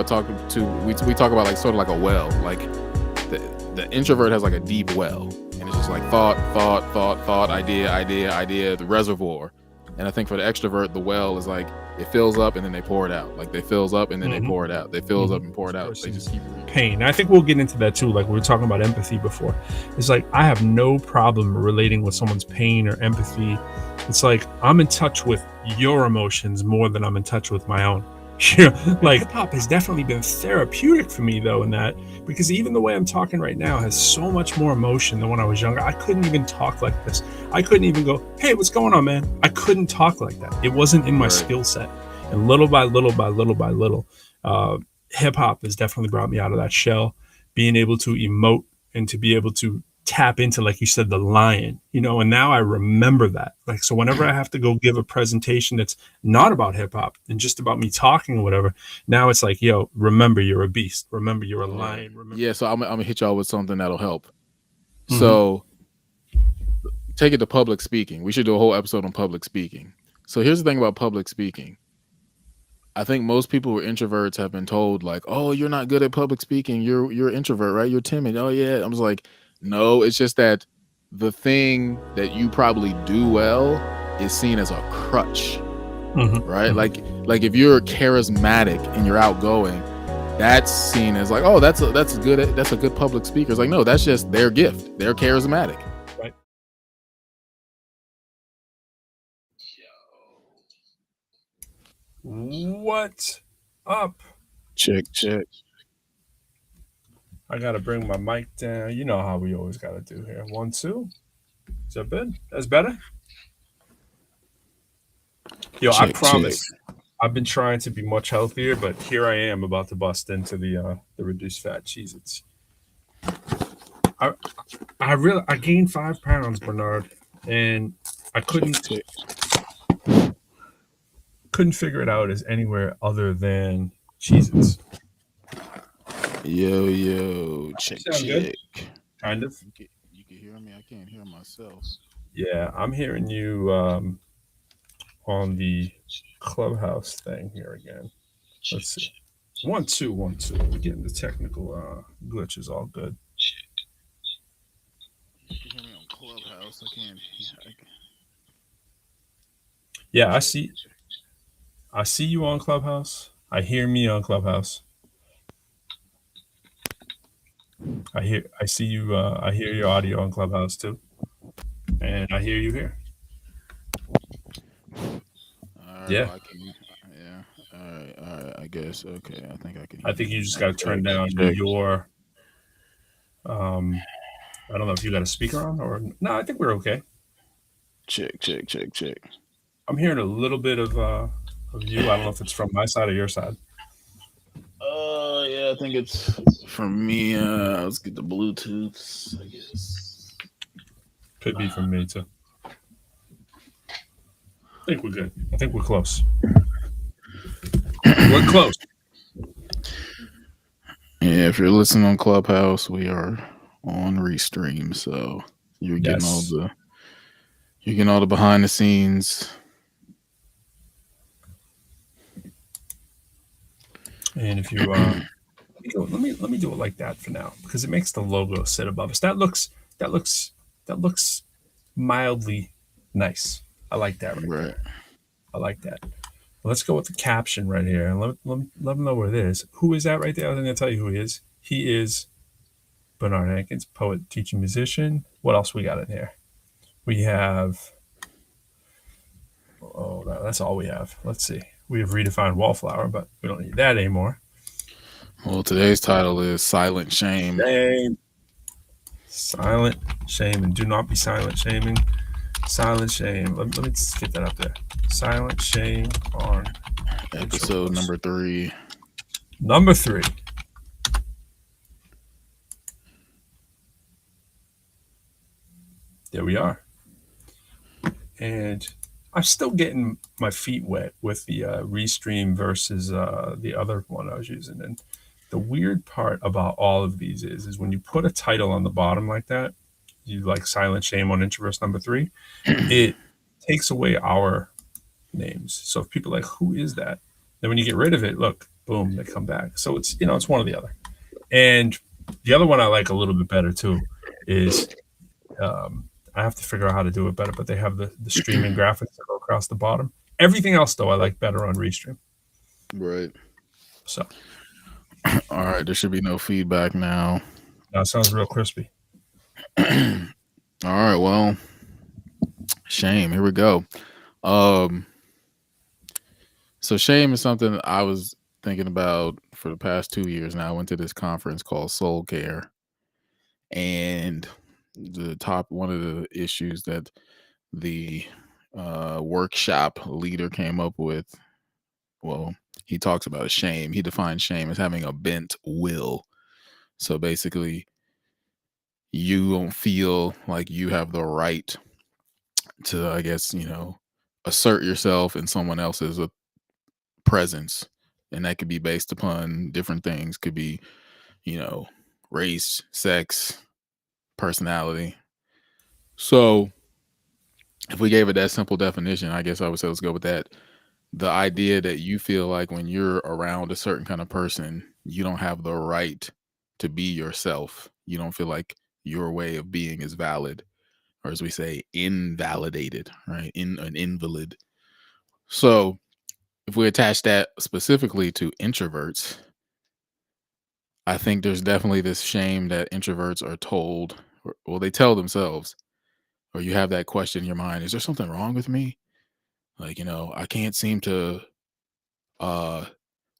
to talk to we talk about like sort of like a well, like the introvert has like a deep well, and it's just like thought, idea, the reservoir. And I think for the extrovert, the well is like it fills up and then they pour it out. Like they fills up and then they pour it out. They fills up and pour it out. They just keep pain. I think we'll get into that too. Like we were talking about empathy before. It's like I have no problem relating with someone's pain or empathy. It's like I'm in touch with your emotions more than I'm in touch with my own. Like hip hop has definitely been therapeutic for me though in that, because even the way I'm talking right now has so much more emotion than when I was younger. I couldn't even talk like this. I couldn't even go, hey, what's going on, man? I couldn't talk like that. It wasn't in my skill set. And little by little, hip hop has definitely brought me out of that shell, being able to emote and to be able to tap into, like you said, the lion, and now I remember that. Like, so whenever I have to go give a presentation that's not about hip hop and just about me talking or whatever, now it's like, yo, remember you're a beast. Remember you're a lion. Remember. Yeah. So I'm going to hit y'all with something that'll help. Mm-hmm. So take it to public speaking. We should do a whole episode on public speaking. So here's the thing about public speaking. I think most people who are introverts have been told like, oh, you're not good at public speaking. You're an introvert, right? You're timid. Oh yeah. I was like, no, it's just that the thing that you probably do well is seen as a crutch, right? Mm-hmm. Like if you're charismatic and you're outgoing, that's seen as like, oh, that's a good public speaker. It's like, no, that's just their gift. They're charismatic. Right. What up? Check. I gotta bring my mic down. You know how we always gotta do here. 1, 2. Is that good? That's better? Yo, I promise. I've been trying to be much healthier, but here I am about to bust into the reduced fat Cheez-Its. I gained 5 pounds, Bernard, and I couldn't figure it out as anywhere other than Cheez-Its. Yo, check. Good? Kind of. You can hear me. I can't hear myself. Yeah, I'm hearing you on the Clubhouse thing here again. Let's see. 1, 2, 1, 2. We're getting the technical glitches all good. You can hear me on Clubhouse. I can't. Yeah, I see you on Clubhouse. I hear me on Clubhouse. I see you. I hear your audio on Clubhouse too, and I hear you here. Yeah. All right. I guess. Okay. I think I can. I think you just got to turn down your. I don't know if you got a speaker on or no. I think we're okay. Check. I'm hearing a little bit of you. I don't know if it's from my side or your side. Yeah, I think it's from me. Let's get the Bluetooth, I guess. Could be from me too. I think we're good. I think we're close. We're close. Yeah, if you're listening on Clubhouse, we are on Restream, so you're getting all the behind the scenes. And if you let me do it like that for now, because it makes the logo sit above us. That looks mildly nice. I like that right there. I like that. Let's go with the caption right here and let them know what it is. Who is that right there? I was going to tell you who he is. He is Bernard Hankins, poet, teacher, musician. What else we got in here? We have. Oh, that's all we have. Let's see. We have Redefined Wallflower, but we don't need that anymore. Well, today's title is Silent Shame. Silent shame, and do not be silent shaming. Silent shame. Let me just get that up there. Silent shame on episode number 3. Number 3. There we are. And I'm still getting my feet wet with the Restream versus the other one I was using. And the weird part about all of these is when you put a title on the bottom like that, you like Silent Shame on Introverse number 3, it takes away our names. So if people are like, who is that? Then when you get rid of it, look, boom, they come back. So it's it's one or the other. And the other one I like a little bit better too is I have to figure out how to do it better, but they have the streaming graphics that go across the bottom. Everything else though I like better on Restream. Right. So All right, there should be no feedback now. that sounds real crispy. All right, well, shame. Here we go. So shame is something I was thinking about for the past 2 years now. I went to this conference called Soul Care, and one of the issues that the workshop leader came up with, well, he talks about shame. He defines shame as having a bent will. So basically, you don't feel like you have the right to, I guess, assert yourself in someone else's presence. And that could be based upon different things. Could be, race, sex, personality. So if we gave it that simple definition, I guess I would say let's go with that. The idea that you feel like when you're around a certain kind of person, you don't have the right to be yourself. You don't feel like your way of being is valid, or as we say, invalidated, right? In an invalid. So if we attach that specifically to introverts, I think there's definitely this shame that introverts are told, well, they tell themselves, or you have that question in your mind, is there something wrong with me? Like, I can't seem to want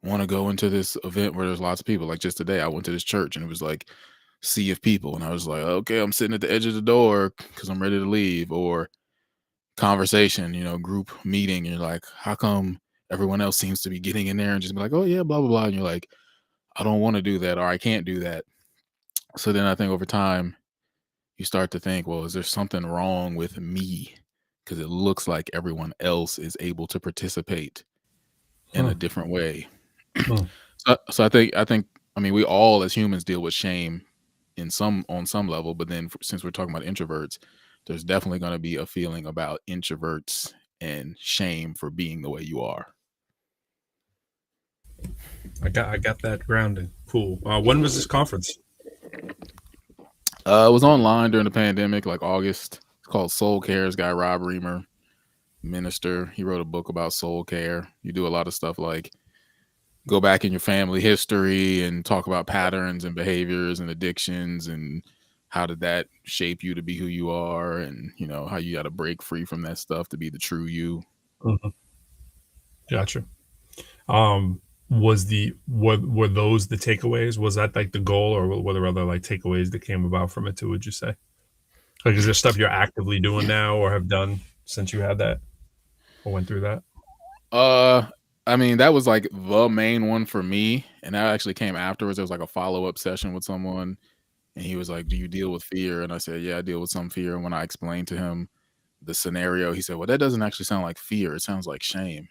to go into this event where there's lots of people. Like just today, I went to this church and it was like sea of people. And I was like, okay, I'm sitting at the edge of the door because I'm ready to leave. Or conversation, group meeting. You're like, how come everyone else seems to be getting in there and just be like, oh yeah, blah, blah, blah. And you're like, I don't want to do that, or I can't do that. So then I think over time, you start to think, well, is there something wrong with me? Because it looks like everyone else is able to participate in a different way. Hmm. So I mean, we all as humans deal with shame on some level, but then since we're talking about introverts, there's definitely going to be a feeling about introverts and shame for being the way you are. I got that grounding. Cool. When was this conference? It was online during the pandemic, like August. It's called Soul Care. This guy Rob Reamer, minister. He wrote a book about soul care. You do a lot of stuff like go back in your family history and talk about patterns and behaviors and addictions and how did that shape you to be who you are, and how you got to break free from that stuff to be the true you. Mm-hmm. Gotcha. Were those the takeaways? Was that like the goal, or were there other like takeaways that came about from it too? Would you say? Like, is there stuff you're actively doing now or have done since you had that or went through that? I mean, that was like the main one for me, and that actually came afterwards. There was like a follow-up session with someone, and he was like, do you deal with fear? And I said, yeah, I deal with some fear. And when I explained to him the scenario, he said, well, that doesn't actually sound like fear, it sounds like shame.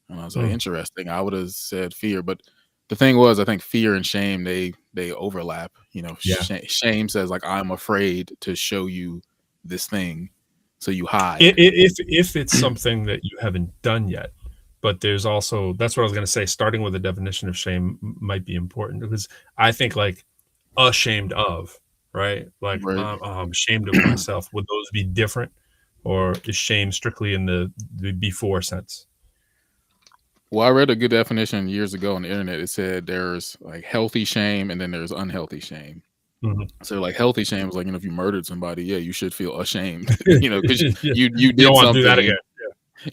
And I was like, interesting. I would have said fear, but the thing was, I think fear and shame, they overlap. Yeah. Shame says like, I'm afraid to show you this thing, so you hide. If it's something that you haven't done yet, but there's also, that's what I was going to say, starting with a definition of shame might be important, because I think like ashamed of, right? Like Right. I'm ashamed of myself. Would those be different, or is shame strictly in the before sense? Well, I read a good definition years ago on the internet. It said there's like healthy shame and then there's unhealthy shame. Mm-hmm. So like healthy shame is like, if you murdered somebody, yeah, you should feel ashamed, because you You did don't want to something. do that again.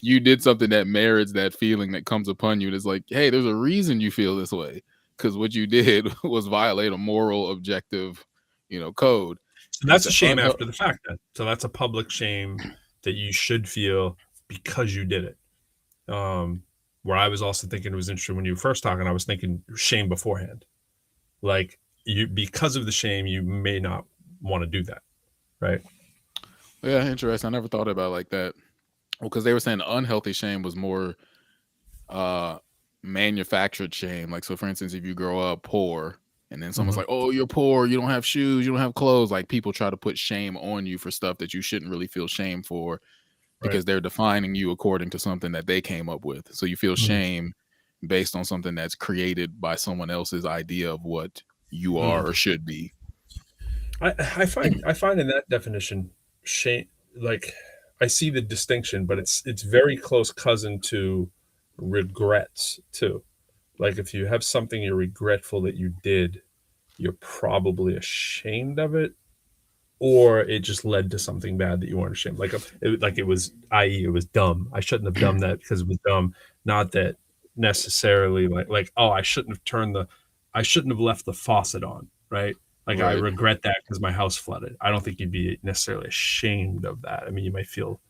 You did something that merits that feeling that comes upon you. It's like, hey, there's a reason you feel this way, because what you did was violate a moral, objective, code. So that's a shame after the fact then. So that's a public shame that you should feel because you did it. Where I was also thinking, it was interesting when you were first talking, I was thinking shame beforehand. Like, you, because of the shame, you may not want to do that, right? Yeah, interesting. I never thought about it like that. Well, because they were saying unhealthy shame was more manufactured shame. Like, so for instance, if you grow up poor and then someone's like, oh, you're poor, you don't have shoes, you don't have clothes, like people try to put shame on you for stuff that you shouldn't really feel shame for, because they're defining you according to something that they came up with. So you feel shame based on something that's created by someone else's idea of what you are or should be. I find in that definition, shame, like I see the distinction, but it's very close cousin to regrets too. Like if you have something you're regretful that you did, you're probably ashamed of it, or it just led to something bad that you weren't ashamed. Like it was, i.e., it was dumb. I shouldn't have done that because it was dumb. Not that necessarily like oh, I shouldn't have left the faucet on, right? Like I Right. regret that because my house flooded. I don't think you'd be necessarily ashamed of that. I mean, you might feel,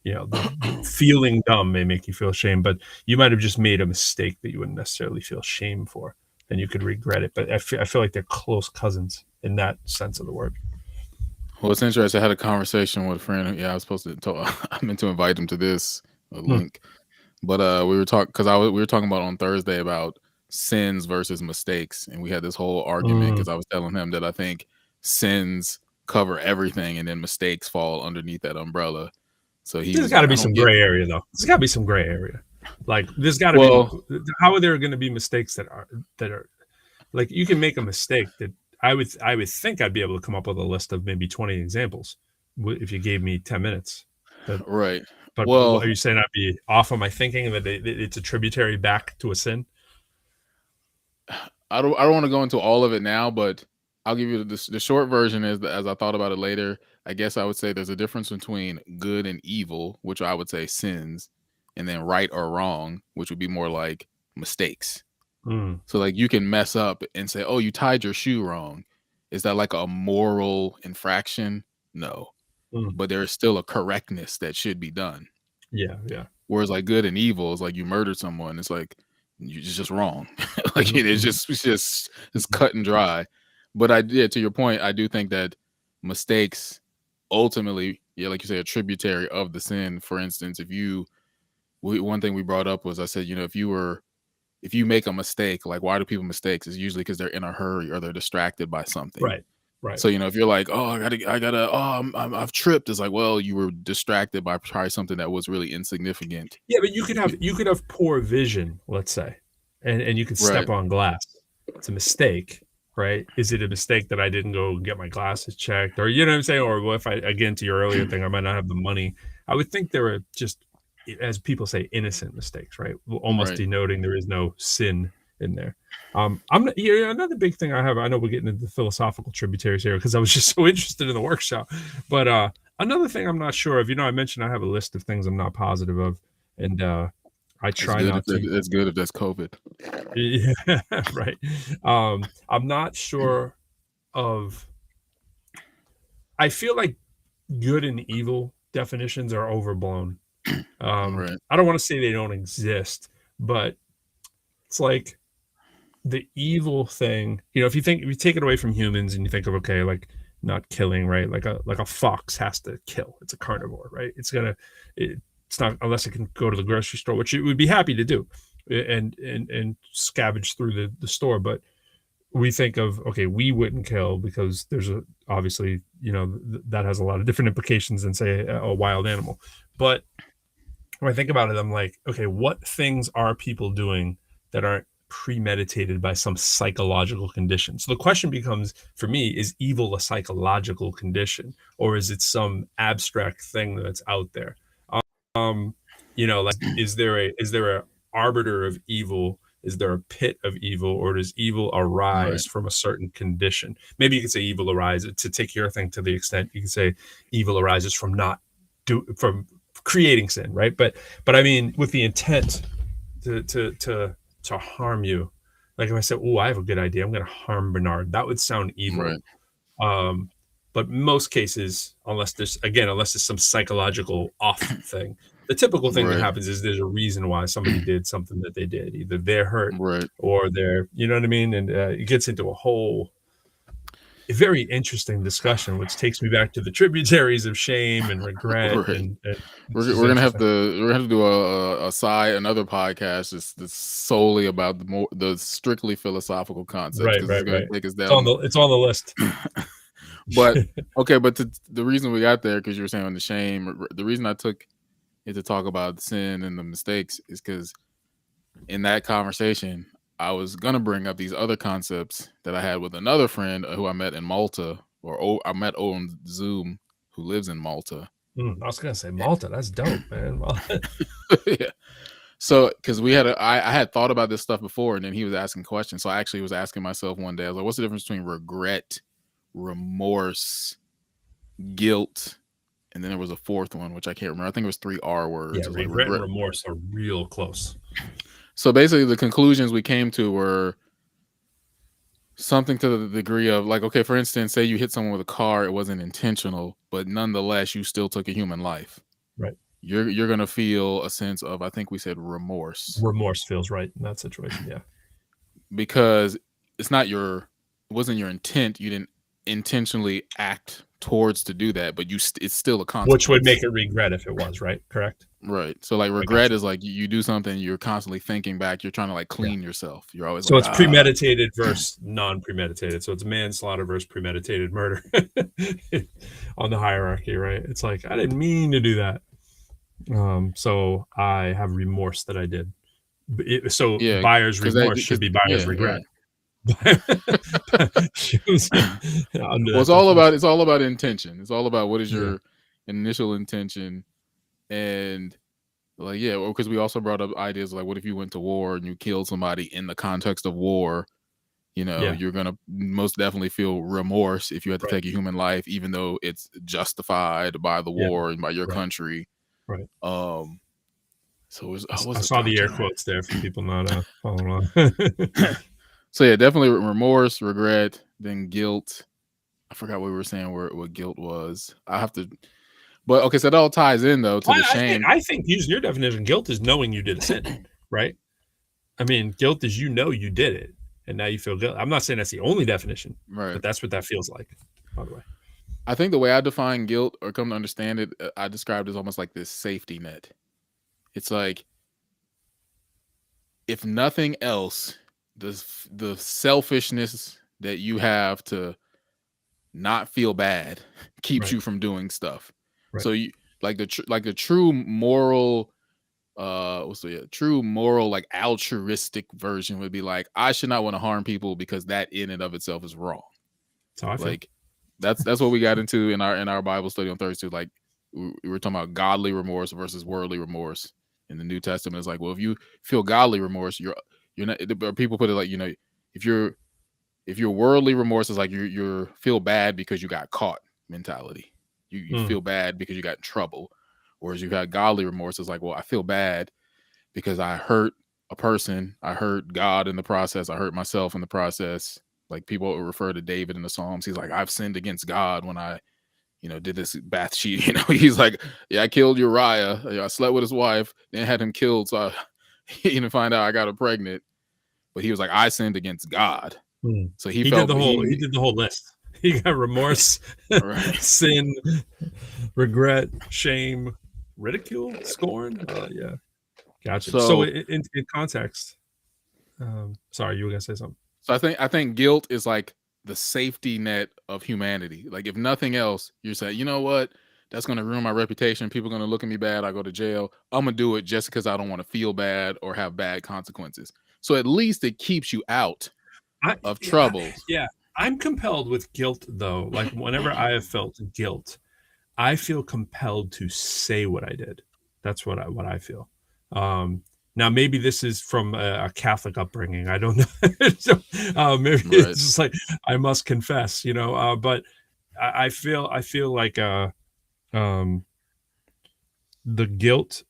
the feeling dumb may make you feel shame, but you might have just made a mistake that you wouldn't necessarily feel shame for, and you could regret it. But I feel like they're close cousins in that sense of the word. Well, it's interesting. I had a conversation with a friend. Yeah, I was supposed to talk. I meant to invite him to this link, but we were talking because we were talking about on Thursday about sins versus mistakes, and we had this whole argument because I was telling him that I think sins cover everything, and then mistakes fall underneath that umbrella. So there's got to be some gray area, though. There's got to be some gray area. Like there's got to be. How are there going to be mistakes that are like you can make a mistake that I would think I'd be able to come up with a list of maybe 20 examples if you gave me 10 minutes. Right. But are you saying I'd be off on my thinking that it's a tributary back to a sin? I don't want to go into all of it now, but I'll give you the short version is that as I thought about it later, I guess I would say there's a difference between good and evil, which I would say sins, and then right or wrong, which would be more like mistakes. So like you can mess up and say, oh, you tied your shoe wrong. Is that like a moral infraction? No. But there is still a correctness that should be done. Yeah. Whereas like good and evil is like you murdered someone. It's like you're just wrong. Like it's just cut and dry. But to your point, I do think that mistakes ultimately, like you say, a tributary of the sin. For instance, one thing we brought up was I said, if you make a mistake, like why do people mistakes? It's usually because they're in a hurry or they're distracted by something. Right. So if you're like, oh, I've tripped. It's like, well, you were distracted by probably something that was really insignificant. Yeah, but you could have poor vision, let's say, and you could step on glass. It's a mistake, right? Is it a mistake that I didn't go get my glasses checked, or you know what I'm saying? Or if again to your earlier thing, I might not have the money. I would think there are just, as people say, innocent mistakes, right? Almost denoting there is no sin in there. Another big thing I have. I know we're getting into the philosophical tributaries here because I was just so interested in the workshop. But another thing I'm not sure of. I mentioned I have a list of things I'm not positive of, and I try not to. It's good if that's COVID. Yeah, right. I'm not sure of. I feel like good and evil definitions are overblown. I don't want to say they don't exist, but it's like the evil thing. If you take it away from humans and you think of like not killing, right? Like a fox has to kill. It's a carnivore, right? It's not unless it can go to the grocery store, which it would be happy to do, and scavenge through the store. But we think of, okay, we wouldn't kill because there's obviously that has a lot of different implications than say a wild animal. But when I think about it, I'm like, okay, what things are people doing that aren't premeditated by some psychological condition? So the question becomes, for me, is evil a psychological condition, or is it some abstract thing that's out there? Like, is there a arbiter of evil? Is there a pit of evil, or does evil arise from a certain condition? Maybe you could say evil arises, to take your thing to the extent you can say evil arises from from creating sin, right? But I mean, with the intent to harm you. Like if I said, oh, I have a good idea, I'm going to harm Bernard, that would sound evil. But most cases, unless there's some psychological off thing, the typical thing that happens is there's a reason why somebody did something that they did. Either they're hurt or they're, you know what I mean? And it gets into a very interesting discussion, which takes me back to the tributaries of shame and regret. And we're gonna have to do another podcast that's solely about the strictly philosophical concepts. Right. Take us down. It's on the list. But okay, but the reason we got there, because you were saying on the shame, the reason I took it to talk about sin and the mistakes is because in that conversation, I was gonna bring up these other concepts that I had with another friend who I met in Malta, I met on Zoom, who lives in Malta. I was gonna say Malta. That's dope, man. Yeah. So, because I had thought about this stuff before, and then he was asking questions. So I actually was asking myself one day, I was like, "What's the difference between regret, remorse, guilt?" And then there was a fourth one, which I can't remember. I think it was 3 R words. Yeah, It was like regret and remorse are real close. So basically, the conclusions we came to were something to the degree of, like, okay, for instance, say you hit someone with a car, it wasn't intentional, but nonetheless, you still took a human life. Right. You're gonna feel a sense of, I think we said remorse. Remorse feels right in that situation, yeah. Because it wasn't your intent. You didn't intentionally act towards to do that, but it's still a consequence. Which would make it regret if it was, right? Correct? Right. So like regret is like you do something, you're constantly thinking back, you're trying to like clean yourself. You're always so like, it's premeditated versus non-premeditated. So it's manslaughter versus premeditated murder on the hierarchy, right? It's like, I didn't mean to do that. So I have remorse that I did. Buyer's remorse should be buyer's regret. Right. Well, it's all about intention. It's all about what is your initial intention, and like, yeah, because we also brought up ideas like, what if you went to war and you killed somebody in the context of war? You're gonna most definitely feel remorse if you had to take a human life, even though it's justified by the war and by your country. Right. So I saw the air quotes there for people not following along. So yeah, definitely remorse, regret, then guilt. I forgot what we were saying what guilt was. I have to, but okay, so that all ties in though to the shame. I think using your definition, guilt is knowing you did a sin, right? I mean, guilt is you did it, and now you feel guilt. I'm not saying that's the only definition, right? But that's what that feels like. By the way, I think the way I define guilt or come to understand it, I described it as almost like this safety net. It's like, if nothing else, the selfishness that you have to not feel bad keeps you from doing stuff. Right. So you like the true moral, true moral, like altruistic version would be like, I should not want to harm people because that in and of itself is wrong. So I feel. Like that's what we got into in our Bible study on Thursday. Like we were talking about godly remorse versus worldly remorse. In the New Testament, it's like, well, if you feel godly remorse, you're not. People put it like, if your worldly remorse is like you feel bad because you got caught mentality. You feel bad because you got in trouble, whereas you got godly remorse is like, well, I feel bad because I hurt a person, I hurt God in the process, I hurt myself in the process. Like people refer to David in the Psalms, he's like, I've sinned against God when I did this Bathsheba, he's like, yeah, I killed Uriah. I slept with his wife, then had him killed. So he didn't find out I got her pregnant. But he was like, I sinned against God. So he did the whole list. He got remorse, sin, regret, shame, ridicule, scorn. Yeah. Gotcha. So in context, sorry, you were gonna say something. So I think guilt is like the safety net of humanity. Like if nothing else, you're saying, you know what, that's going to ruin my reputation. People are going to look at me bad. I go to jail. I'm going to do it just because I don't want to feel bad or have bad consequences. So at least it keeps you out of trouble. Yeah. I'm compelled with guilt though. Like whenever I have felt guilt, I feel compelled to say what I did. That's what I feel. Now, maybe this is from a Catholic upbringing. I don't know. Maybe it's just like I must confess, But I feel like the guilt.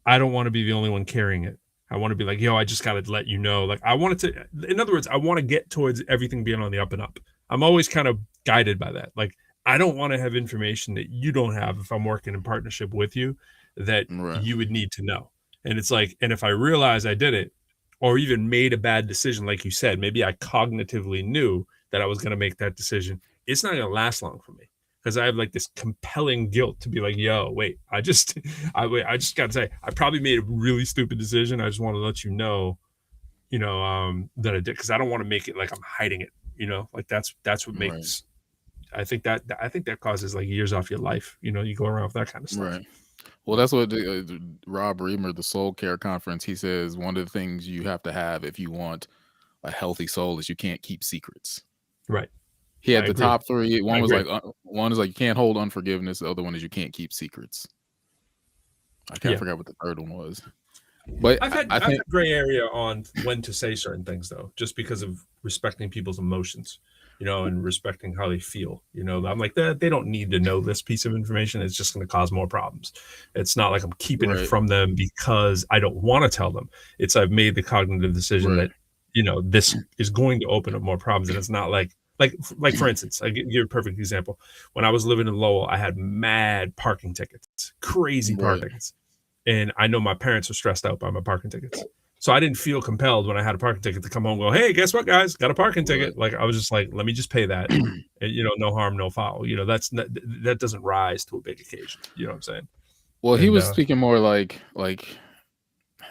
I don't want to be the only one carrying it. I want to be like, yo, I just got to let you know. Like I wanted to. In other words, I want to get towards everything being on the up and up. I'm always kind of guided by that. Like I don't want to have information that you don't have if I'm working in partnership with you that you would need to know. And it's like, and if I realize I did it or even made a bad decision, like you said, maybe I cognitively knew that I was going to make that decision. It's not going to last long for me because I have like this compelling guilt to be like, yo, wait, I just got to say, I probably made a really stupid decision. I just want to let you know, that I did. Cause I don't want to make it like I'm hiding it, like that's what makes, I think that causes like years off your life. You go around with that kind of stuff. Right. Well, that's what Rob Reamer, the Soul Care Conference, he says one of the things you have to have if you want a healthy soul is you can't keep secrets. Right. He I had the agree. top three. I One was agree. like you can't hold unforgiveness. The other one is you can't keep secrets. I can't Yeah. forget what the third one was. But I've had I think gray area on when to say certain things though, just because of respecting people's emotions, and respecting how they feel. I'm like they don't need to know this piece of information. It's just going to cause more problems. It's not like I'm keeping it right, from them because I don't want to tell them. It's I've made the cognitive decision right, that this is going to open up more problems, and it's not like for instance, I give you a perfect example. When I was living in Lowell, I had mad parking tickets, crazy right, parking tickets. And I know my parents were stressed out by my parking tickets. So I didn't feel compelled when I had a parking ticket to come home and go, hey, guess what, guys? Got a parking right. ticket. Like I was just like, let me just pay that. And, no harm, no foul. That doesn't rise to a big occasion. You know what I'm saying? Well, he And was speaking more like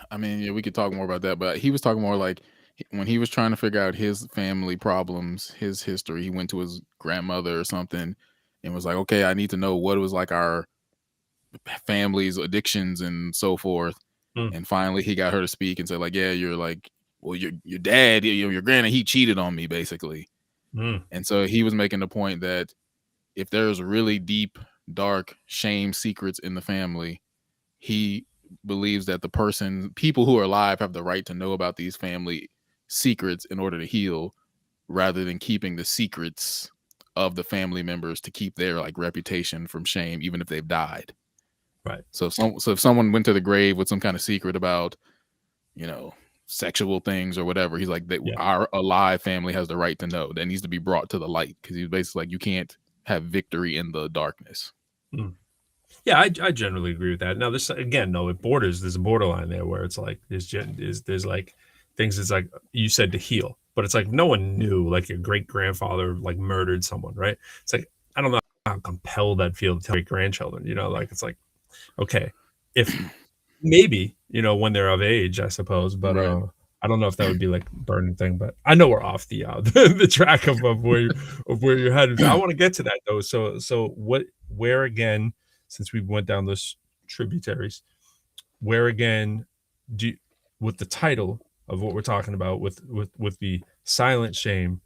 I mean, yeah, we could talk more about that, but he was talking more like when he was trying to figure out his family problems, his history. He went to his grandmother or something and was like, okay, I need to know what it was like our family's addictions and so forth. mm, And finally, he got her to speak and said, like, yeah, you're like, well, your dad, your granny, he cheated on me, basically. mm, And so he was making the point that if there's really deep, dark shame secrets in the family, he believes that people who are alive have the right to know about these family secrets in order to heal, rather than keeping the secrets of the family members to keep their like reputation from shame, even if they've died. right. So if someone went to the grave with some kind of secret about, sexual things or whatever, he's like, Yeah. our alive family has the right to know. That needs to be brought to the light, because he's basically like, you can't have victory in the darkness. Mm. Yeah, I generally agree with that. Now, this again, no, there's a borderline there where it's like there's like things it's like you said to heal, but it's like no one knew like your great grandfather like murdered someone, right? It's like I don't know how compelled I'd feel to tell great grandchildren, like it's like okay, if maybe when they're of age, I suppose, but Right. I don't know if that would be like burning thing. But I know we're off the the track of where you're headed. I want to get to that though. So where again? Since we went down those tributaries, where again do you, with the title of what we're talking about with the silent shame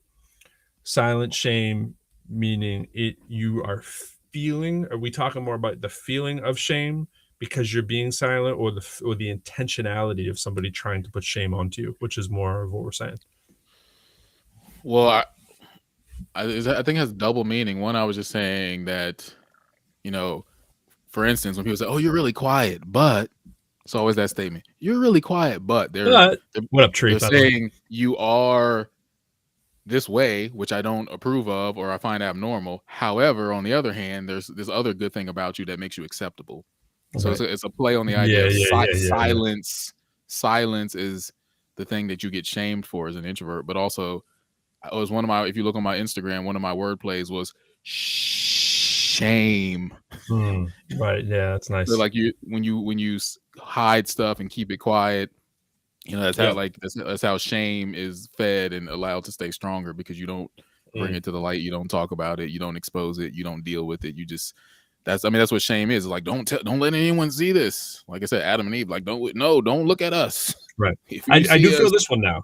meaning you are feeling, are we talking more about the feeling of shame because you're being silent, or the intentionality of somebody trying to put shame onto you, which is more of what we're saying? Well, I think it has double meaning. One, I was just saying that, for instance, when people say, "Oh, you're really quiet," but it's always that statement, "You're really quiet," but they're, What up, Tree, they're by the way? saying you are this way, which I don't approve of or I find abnormal. However, on the other hand, there's this other good thing about you that makes you acceptable. So Right. it's a play on the idea Yeah, of yeah. silence. Silence is the thing that you get shamed for as an introvert, but also it was one of my, if you look on my Instagram, one of my word plays was shame. Right. Yeah, that's So nice. like when you hide stuff and keep it quiet, that's how Yep. like that's how shame is fed and allowed to stay stronger, because you don't bring Mm, it to the light, you don't talk about it, you don't expose it, you don't deal with it. You just that's what shame is. Like, don't let anyone see this. Like I said, Adam and Eve, like don't look at us. right. If I you I do see feel us, this one now.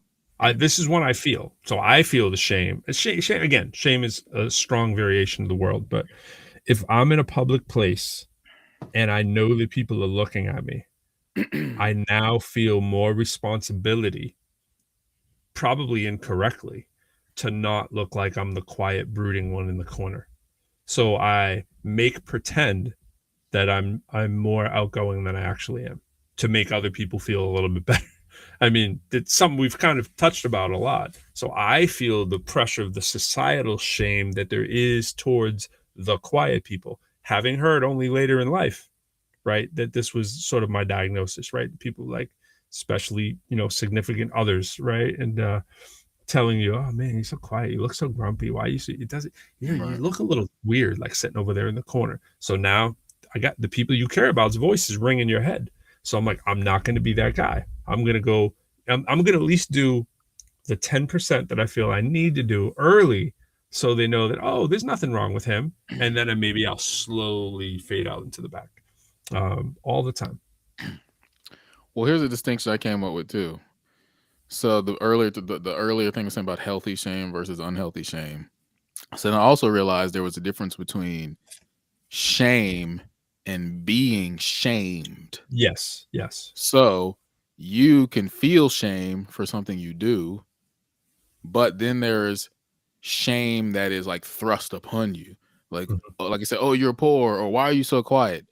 This is one I feel. So I feel the shame. Shame again. Shame is a strong variation of the world. But if I'm in a public place and I know that people are looking at me, I now feel more responsibility, probably incorrectly, to not look like I'm the quiet, brooding one in the corner. So I make pretend that I'm more outgoing than I actually am, to make other people feel a little bit better. I mean, it's something we've kind of touched about a lot. So I feel the pressure of the societal shame that there is towards the quiet people, having heard only later in life, right, that this was sort of my diagnosis, right? People like, especially, significant others, right? And telling you, oh man, you're so quiet, you look so grumpy. Why you see it doesn't, you right. look a little weird, like sitting over there in the corner. So now I got the people you care about's voices ring in your head. So I'm like, I'm not going to be that guy. I'm going to go, I'm going to at least do the 10% that I feel I need to do early, so they know that, oh, there's nothing wrong with him. And then maybe I'll slowly fade out into the back. all the time. Well, here's a distinction I came up with too. So the earlier thing was saying about healthy shame versus unhealthy shame. So then I also realized there was a difference between shame and being shamed. Yes, yes. So you can feel shame for something you do, but then there's shame that is like thrust upon you. Like I said, oh, you're poor, or why are you so quiet?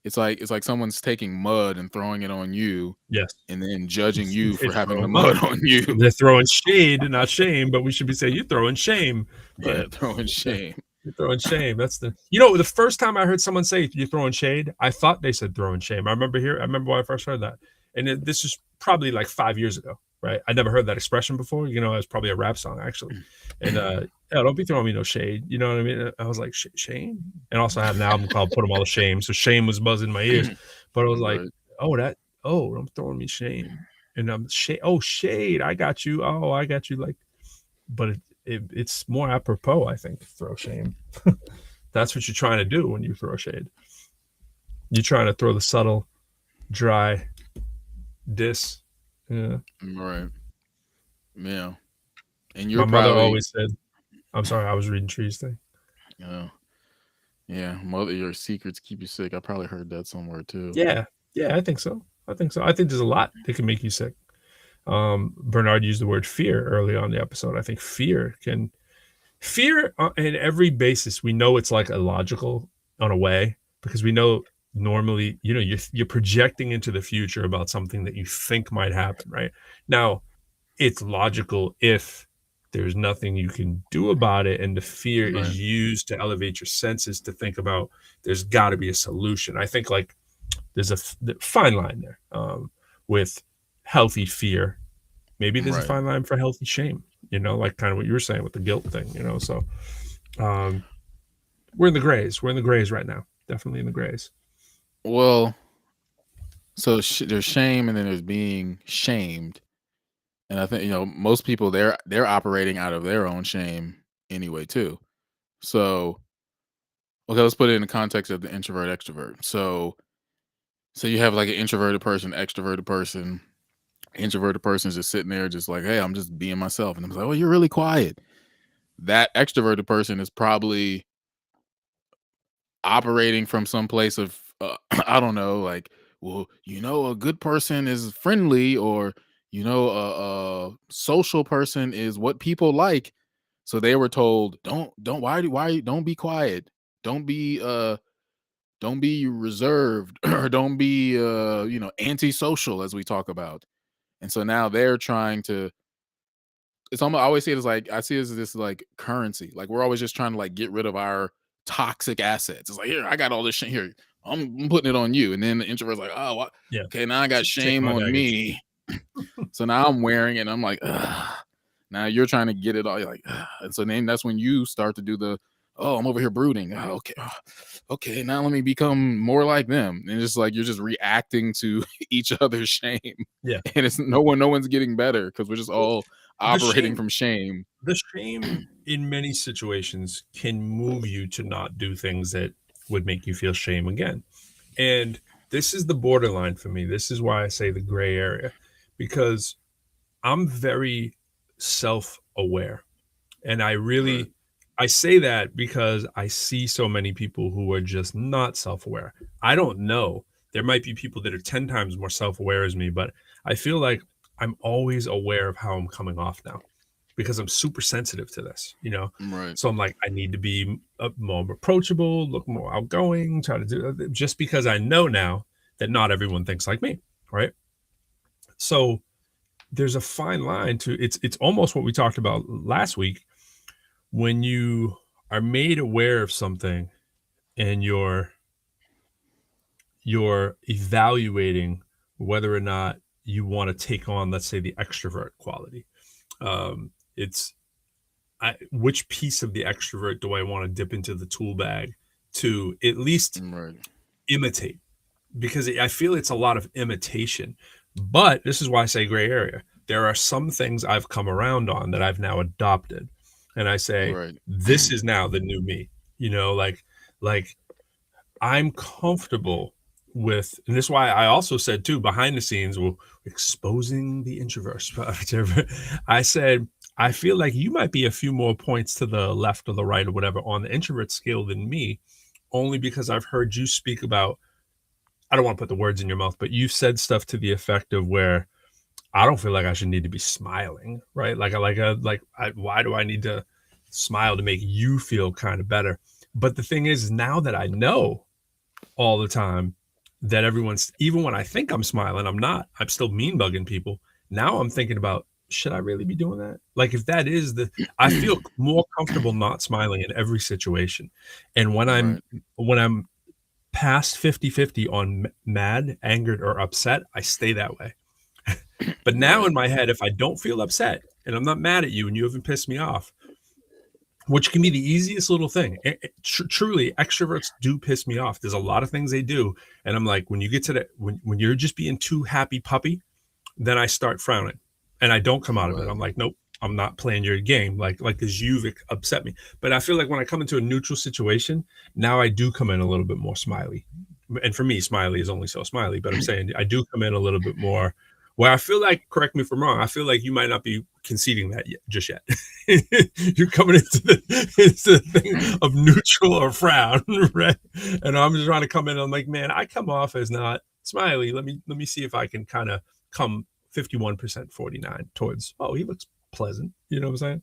It's like someone's taking mud and throwing it on you Yes. and then judging you They for having throw the mud. mud on you. They're throwing shade, not shame, but we should be saying you're throwing shame. Yeah, Right. throwing Yeah. shame. You're throwing shame. That's the the first time I heard someone say you're throwing shade, I thought they said throwing shame. I remember when I first heard that. And this is probably like 5 years ago, right? I never heard that expression before. It was probably a rap song actually. And yeah, don't be throwing me no shade. You know what I mean? I was like, shame? And also I had an album called Put 'Em All to Shame. So shame was buzzing in my ears. But I was like, Right. I'm throwing me shame. And I'm shade. I got you. Oh, I got you. Like, but it's more apropos, I think, to throw shame. That's what you're trying to do when you throw shade. You're trying to throw the subtle, dry diss. Yeah. Right. Yeah. And My you're mother probably always said, I'm sorry, I was reading Tree's thing. Yeah, mother, your secrets keep you sick. I probably heard that somewhere too. Yeah. Yeah, I think so. I think there's a lot that can make you sick. Bernard used the word fear early on in the episode. I think fear in every basis, we know it's like illogical on a way, because we know normally, you're projecting into the future about something that you think might happen, right? Now, it's logical if there's nothing you can do about it, and the fear Right. is used to elevate your senses to think about there's got to be a solution. I think like there's a fine line there with healthy fear. Maybe there's a Right. fine line for healthy shame, like kind of what you were saying with the guilt thing, so we're in the grays right now, definitely in the grays. Well, so there's shame and then there's being shamed. And I think most people they're operating out of their own shame anyway too. So okay, let's put it in the context of the introvert extrovert. So you have like an introverted person, extroverted person. Introverted person is just sitting there just like, hey, I'm just being myself. And I'm like, oh, you're really quiet. That extroverted person is probably operating from some place of I don't know, like, well, a good person is friendly, or a social person is what people like. So they were told, don't why don't be quiet, don't be don't be reserved, or don't be antisocial, as we talk about. And so now they're trying to, it's almost, I always see it as like, I see it as this like currency. Like we're always just trying to like get rid of our toxic assets. It's like, here, I got all this shit here. I'm putting it on you. And then the introvert's like, oh, what? Yeah. Okay, now I got Take shame my on baggage. me. So now I'm wearing it. And I'm like, ugh. Now you're trying to get it all. You're like, ugh. And so then that's when you start to do the, oh, I'm over here brooding. Oh, okay. Okay. Now let me become more like them. And it's like, you're just reacting to each other's shame. Yeah. And it's no one's getting better, because we're just all operating shame from shame. The shame in many situations can move you to not do things that would make you feel shame again. And this is the borderline for me. This is why I say the gray area, because I'm very self-aware. And I say that because I see so many people who are just not self-aware. I don't know. There might be people that are 10 times more self-aware as me, but I feel like I'm always aware of how I'm coming off now, because I'm super sensitive to this, Right. So I'm like, I need to be more approachable, look more outgoing, try to do, just because I know now that not everyone thinks like me, right? So there's a fine line to it's almost what we talked about last week, when you are made aware of something and you're evaluating whether or not you want to take on, let's say, the extrovert quality. It's which piece of the extrovert do I want to dip into the tool bag to at least Right. imitate? Because I feel it's a lot of imitation. But this is why I say gray area. There are some things I've come around on that I've now adopted. And I say, Right. this is now the new me. Like I'm comfortable with, and this is why I also said too, behind the scenes, well, exposing the Introverse. I said, I feel like you might be a few more points to the left or the right or whatever on the introvert scale than me, only because I've heard you speak about, I don't want to put the words in your mouth, but you've said stuff to the effect of where I don't feel like I should need to be smiling, right? Why do I need to smile to make you feel kind of better? But the thing is, now that I know all the time that everyone's, even when I think I'm smiling, I'm not. I'm still mean bugging people. Now I'm thinking about, should I really be doing that? Like, if that is I feel more comfortable not smiling in every situation. And when I'm past 50-50 on mad, angered, or upset, I stay that way. But now in my head, if I don't feel upset and I'm not mad at you and you haven't pissed me off, which can be the easiest little thing. Truly, extroverts do piss me off. There's a lot of things they do. And I'm like, when you get to that, when you're just being too happy puppy, then I start frowning and I don't come out of it. I'm like, nope, I'm not playing your game. Because you've upset me. But I feel like when I come into a neutral situation, now I do come in a little bit more smiley. And for me, smiley is only so smiley, but I'm saying I do come in a little bit more where I feel like, correct me if I'm wrong, I feel like you might not be conceding that just yet. You're coming into the thing of neutral or frown, right? And I'm just trying to come in. I'm like, man, I come off as not smiley. Let me see if I can kind of come 51%, 49 towards, oh, he looks pleasant. You know what I'm saying?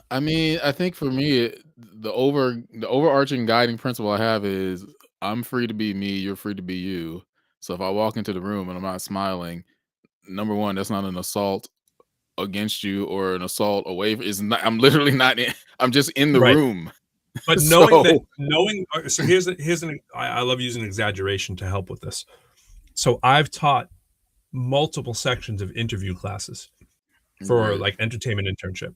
I mean, I think for me, the overarching guiding principle I have is I'm free to be me, you're free to be you. So if I walk into the room and I'm not smiling, number one, that's not an assault against you or an assault away. I'm literally not in. I'm just in the Right. room. But so here's I love using exaggeration to help with this. So I've taught multiple sections of interview classes for like entertainment internship.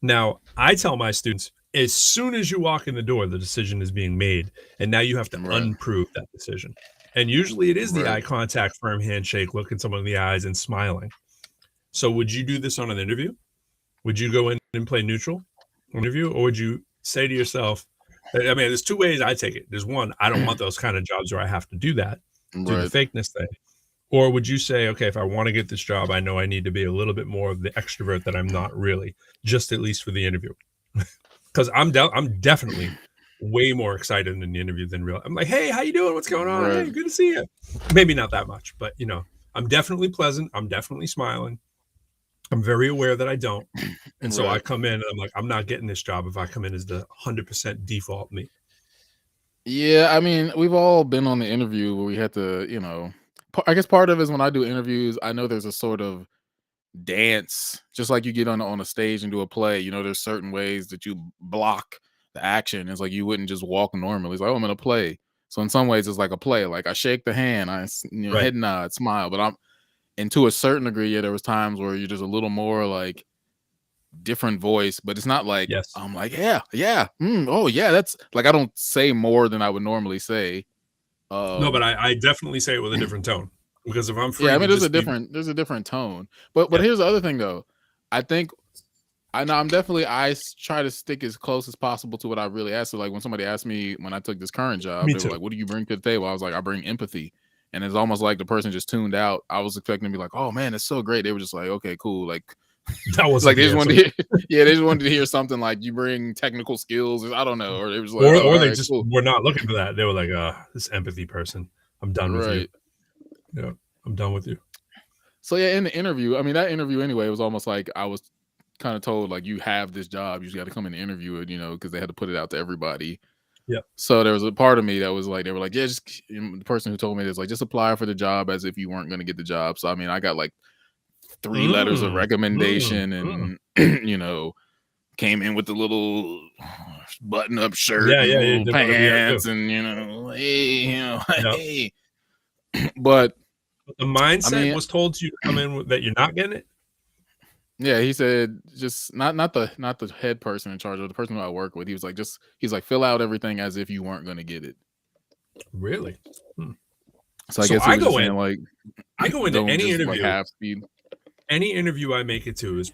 Now, I tell my students, as soon as you walk in the door, the decision is being made, and now you have to unprove that decision. And usually it is the eye contact, firm handshake, looking someone in the eyes and smiling. So would you do this on an interview? Would you go in and play neutral interview, or would you say to yourself, I mean, there's two ways I take it. There's one, I don't want those kind of jobs where I have to do that, do the fakeness thing. Or would you say, okay, if I want to get this job, I know I need to be a little bit more of the extrovert that I'm not really, just at least for the interview? Because I'm definitely way more excited in the interview than real. I'm like, hey, how you doing? What's going on? Hey, good to see you. Maybe not that much, but I'm definitely pleasant. I'm definitely smiling. I'm very aware that I don't. And so I come in and I'm like, I'm not getting this job if I come in as the 100% default me. Yeah, I mean, we've all been on the interview where we had to, I guess part of it is when I do interviews, I know there's a sort of dance, just like you get on a stage and do a play. There's certain ways that you block the action. It's like you wouldn't just walk normally. It's like, oh, I'm in a play. So in some ways, it's like a play. Like I shake the hand, I head nod, smile. But and to a certain degree, there was times where you're just a little more like different voice, but it's not like I'm like, oh yeah, that's like I don't say more than I would normally say. No, but I definitely say it with a different tone, because if I'm free, I mean, there's a different tone. But here's the other thing though. I think I try to stick as close as possible to what I really asked. So like when somebody asked me when I took this current job, they were like, "What do you bring to the table?" I was like, "I bring empathy." And it's almost like the person just tuned out. I was expecting to be like, "Oh man, it's so great." They were just like, "Okay, cool." Like that was like they just wanted to hear, they just wanted to hear something like you bring technical skills. I don't know, or it was like, or they just were not looking for that. They were like, this empathy person, I'm done with you. Yeah, I'm done with you. So yeah, in the interview, I mean that interview anyway, it was almost like I was kind of told like you have this job, you just got to come and interview it, because they had to put it out to everybody. Yeah. So there was a part of me that was like, they were like, yeah, just the person who told me this, like, just apply for the job as if you weren't going to get the job. So I mean, I got like 3 letters of recommendation, and came in with the little button-up shirt, and little pants, and hey. But the mindset was told to you to come in that you're not getting it. Yeah, he said just not the head person in charge, of the person who I work with. He was like, he's like, fill out everything as if you weren't going to get it. Really? So I guess I go in, like, I go into any interview, like half speed. any interview I make it to is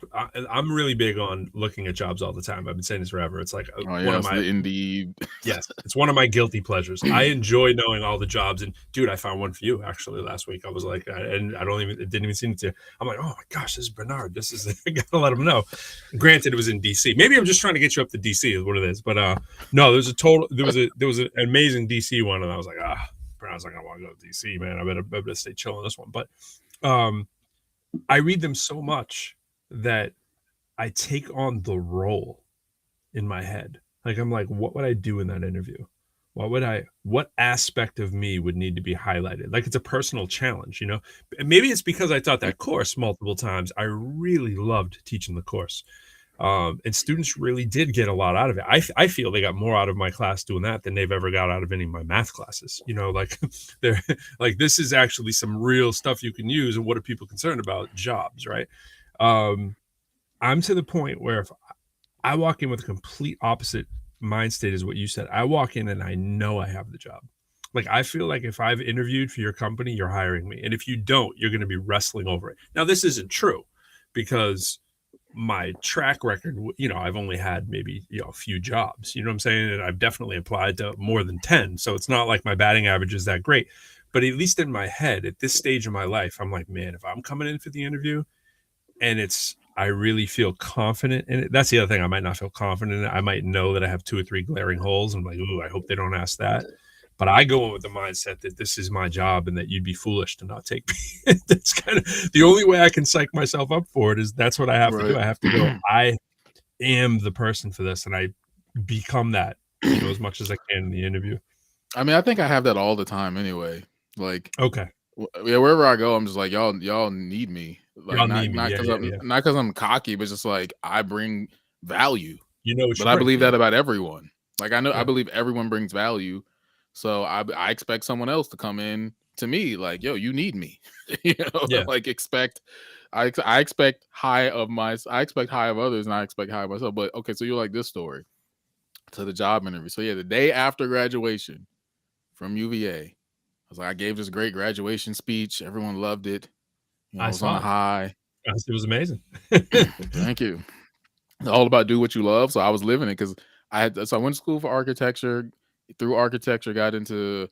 I'm really big on looking at jobs all the time. I've been saying this forever. It's like Oh one yeah, of so my the Indeed. yes, it's one of my guilty pleasures. I enjoy knowing all the jobs. And dude, I found one for you actually last week. I was like, and it didn't even seem to. I'm like, oh my gosh, this is Bernard. This is I gotta let him know. Granted, it was in DC. Maybe I'm just trying to get you up to DC is what it is. But no, there was an amazing DC one, and I was like, Bernard's not gonna want to go to DC, man. I better stay chill on this one. But I read them so much that I take on the role in my head. Like, I'm like, what would I do in that interview? What aspect of me would need to be highlighted? Like, it's a personal challenge, you know? And maybe it's because I taught that course multiple times. I really loved teaching the course. And students really did get a lot out of it. I feel they got more out of my class doing that than they've ever got out of any of my math classes. You know, like they're like, this is actually some real stuff you can use. And what are people concerned about? Jobs, right? I'm to the point where if I walk in with a complete opposite mind state is what you said. I walk in and I know I have the job. Like, I feel like if I've interviewed for your company, you're hiring me. And if you don't, you're going to be wrestling over it. Now, this isn't true because my track record, you know, I've only had maybe, you know, a few jobs, you know what I'm saying? And I've definitely applied to more than 10. So it's not like my batting average is that great. But at least in my head, at this stage of my life, I'm like, man, if I'm coming in for the interview and I really feel confident in it. That's the other thing. I might not feel confident in it. I might know that I have 2 or 3 glaring holes. I'm like, ooh, I hope they don't ask that. But I go in with the mindset that this is my job and that you'd be foolish to not take me. That's kind of the only way I can psych myself up for it is that's what I have to do. I have to go, I am the person for this. And I become that, you know, as much as I can in the interview. I mean, I think I have that all the time anyway. Like, okay. Yeah, wherever I go, I'm just like, y'all need me. Like, Y'all not need me. not because I'm cocky, but just like I bring value. You know what But you I bring, believe yeah. that about everyone. Like, I Yeah. believe everyone brings value. So I expect someone else to come in to me like, yo, you need me. You know, Yeah. like I expect high of others, and I expect high of myself. But okay, so you're like this story to the job interview. So yeah, the day after graduation from UVA, I was like, I gave this great graduation speech. Everyone loved it. You know, I it was on saw a it. high. It was amazing. Thank you. It's all about do what you love. So I was living it because I went to school for architecture. Through architecture, got into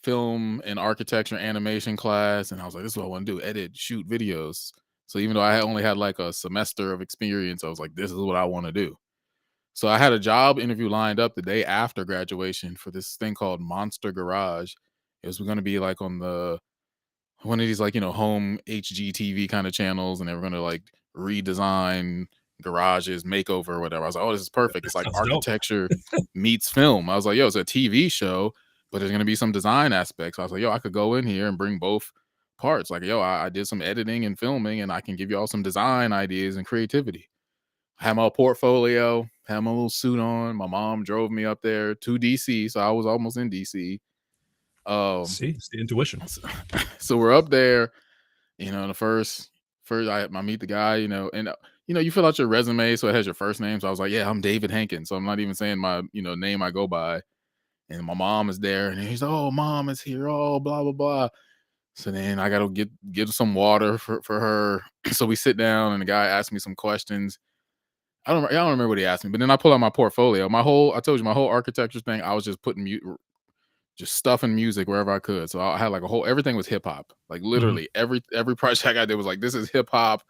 film and architecture animation class, and I was like, this is what I want to do: edit, shoot videos. So even though I only had like a semester of experience, I was like, this is what I want to do. So I had a job interview lined up the day after graduation for this thing called Monster Garage. It was going to be like on one of these, like, you know, home HGTV kind of channels, and they were going to like redesign garages, makeover, or whatever. I was like, oh, this is perfect. It's like architecture meets film. I was like, yo, it's a TV show, but there's going to be some design aspects. So I was like, yo, I could go in here and bring both parts. Like, yo, I did some editing and filming, and I can give you all some design ideas and creativity. I had my portfolio, had my little suit on. My mom drove me up there to DC, so I was almost in DC. See, it's the intuition. So we're up there, you know, the first I meet the guy, you know, and you know, you fill out your resume so it has your first name. So I was like, yeah, I'm David Hankins. So I'm not even saying my, you know, name I go by. And my mom is there, and he's like, oh, mom is here, oh, blah blah blah. So then I gotta get some water for her. So we sit down, and the guy asked me some questions. I don't remember what he asked me, but then I pull out my portfolio. I told you my whole architecture thing, I was just putting just stuffing music wherever I could. So I had like everything was hip hop. Like literally every project I did was like, this is hip hop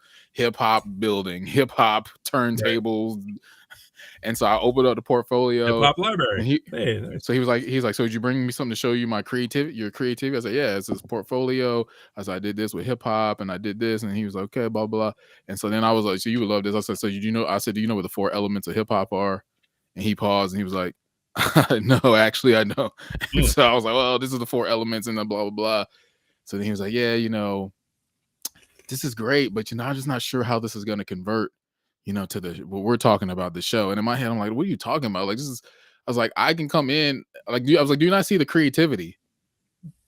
building, hip hop turntables. Right. And so I opened up the portfolio. Hip hop library. So he was like, so did you bring me something to show you your creativity? I said, yeah, it's this portfolio. I said, I did this with hip hop and I did this. And he was like, okay, blah, blah. And so then I was like, so you would love this. I said, so do you know what the 4 elements of hip hop are? And he paused and he was like, no, actually I know. And so I was like, well, this is the 4 elements and then blah, blah, blah. So then he was like, yeah, you know, this is great, but you know, I'm just not sure how this is going to convert, you know, to what we're talking about, the show. And in my head, I'm like, what are you talking about? Like, I was like, I can come in, like, I was like, do you not see the creativity?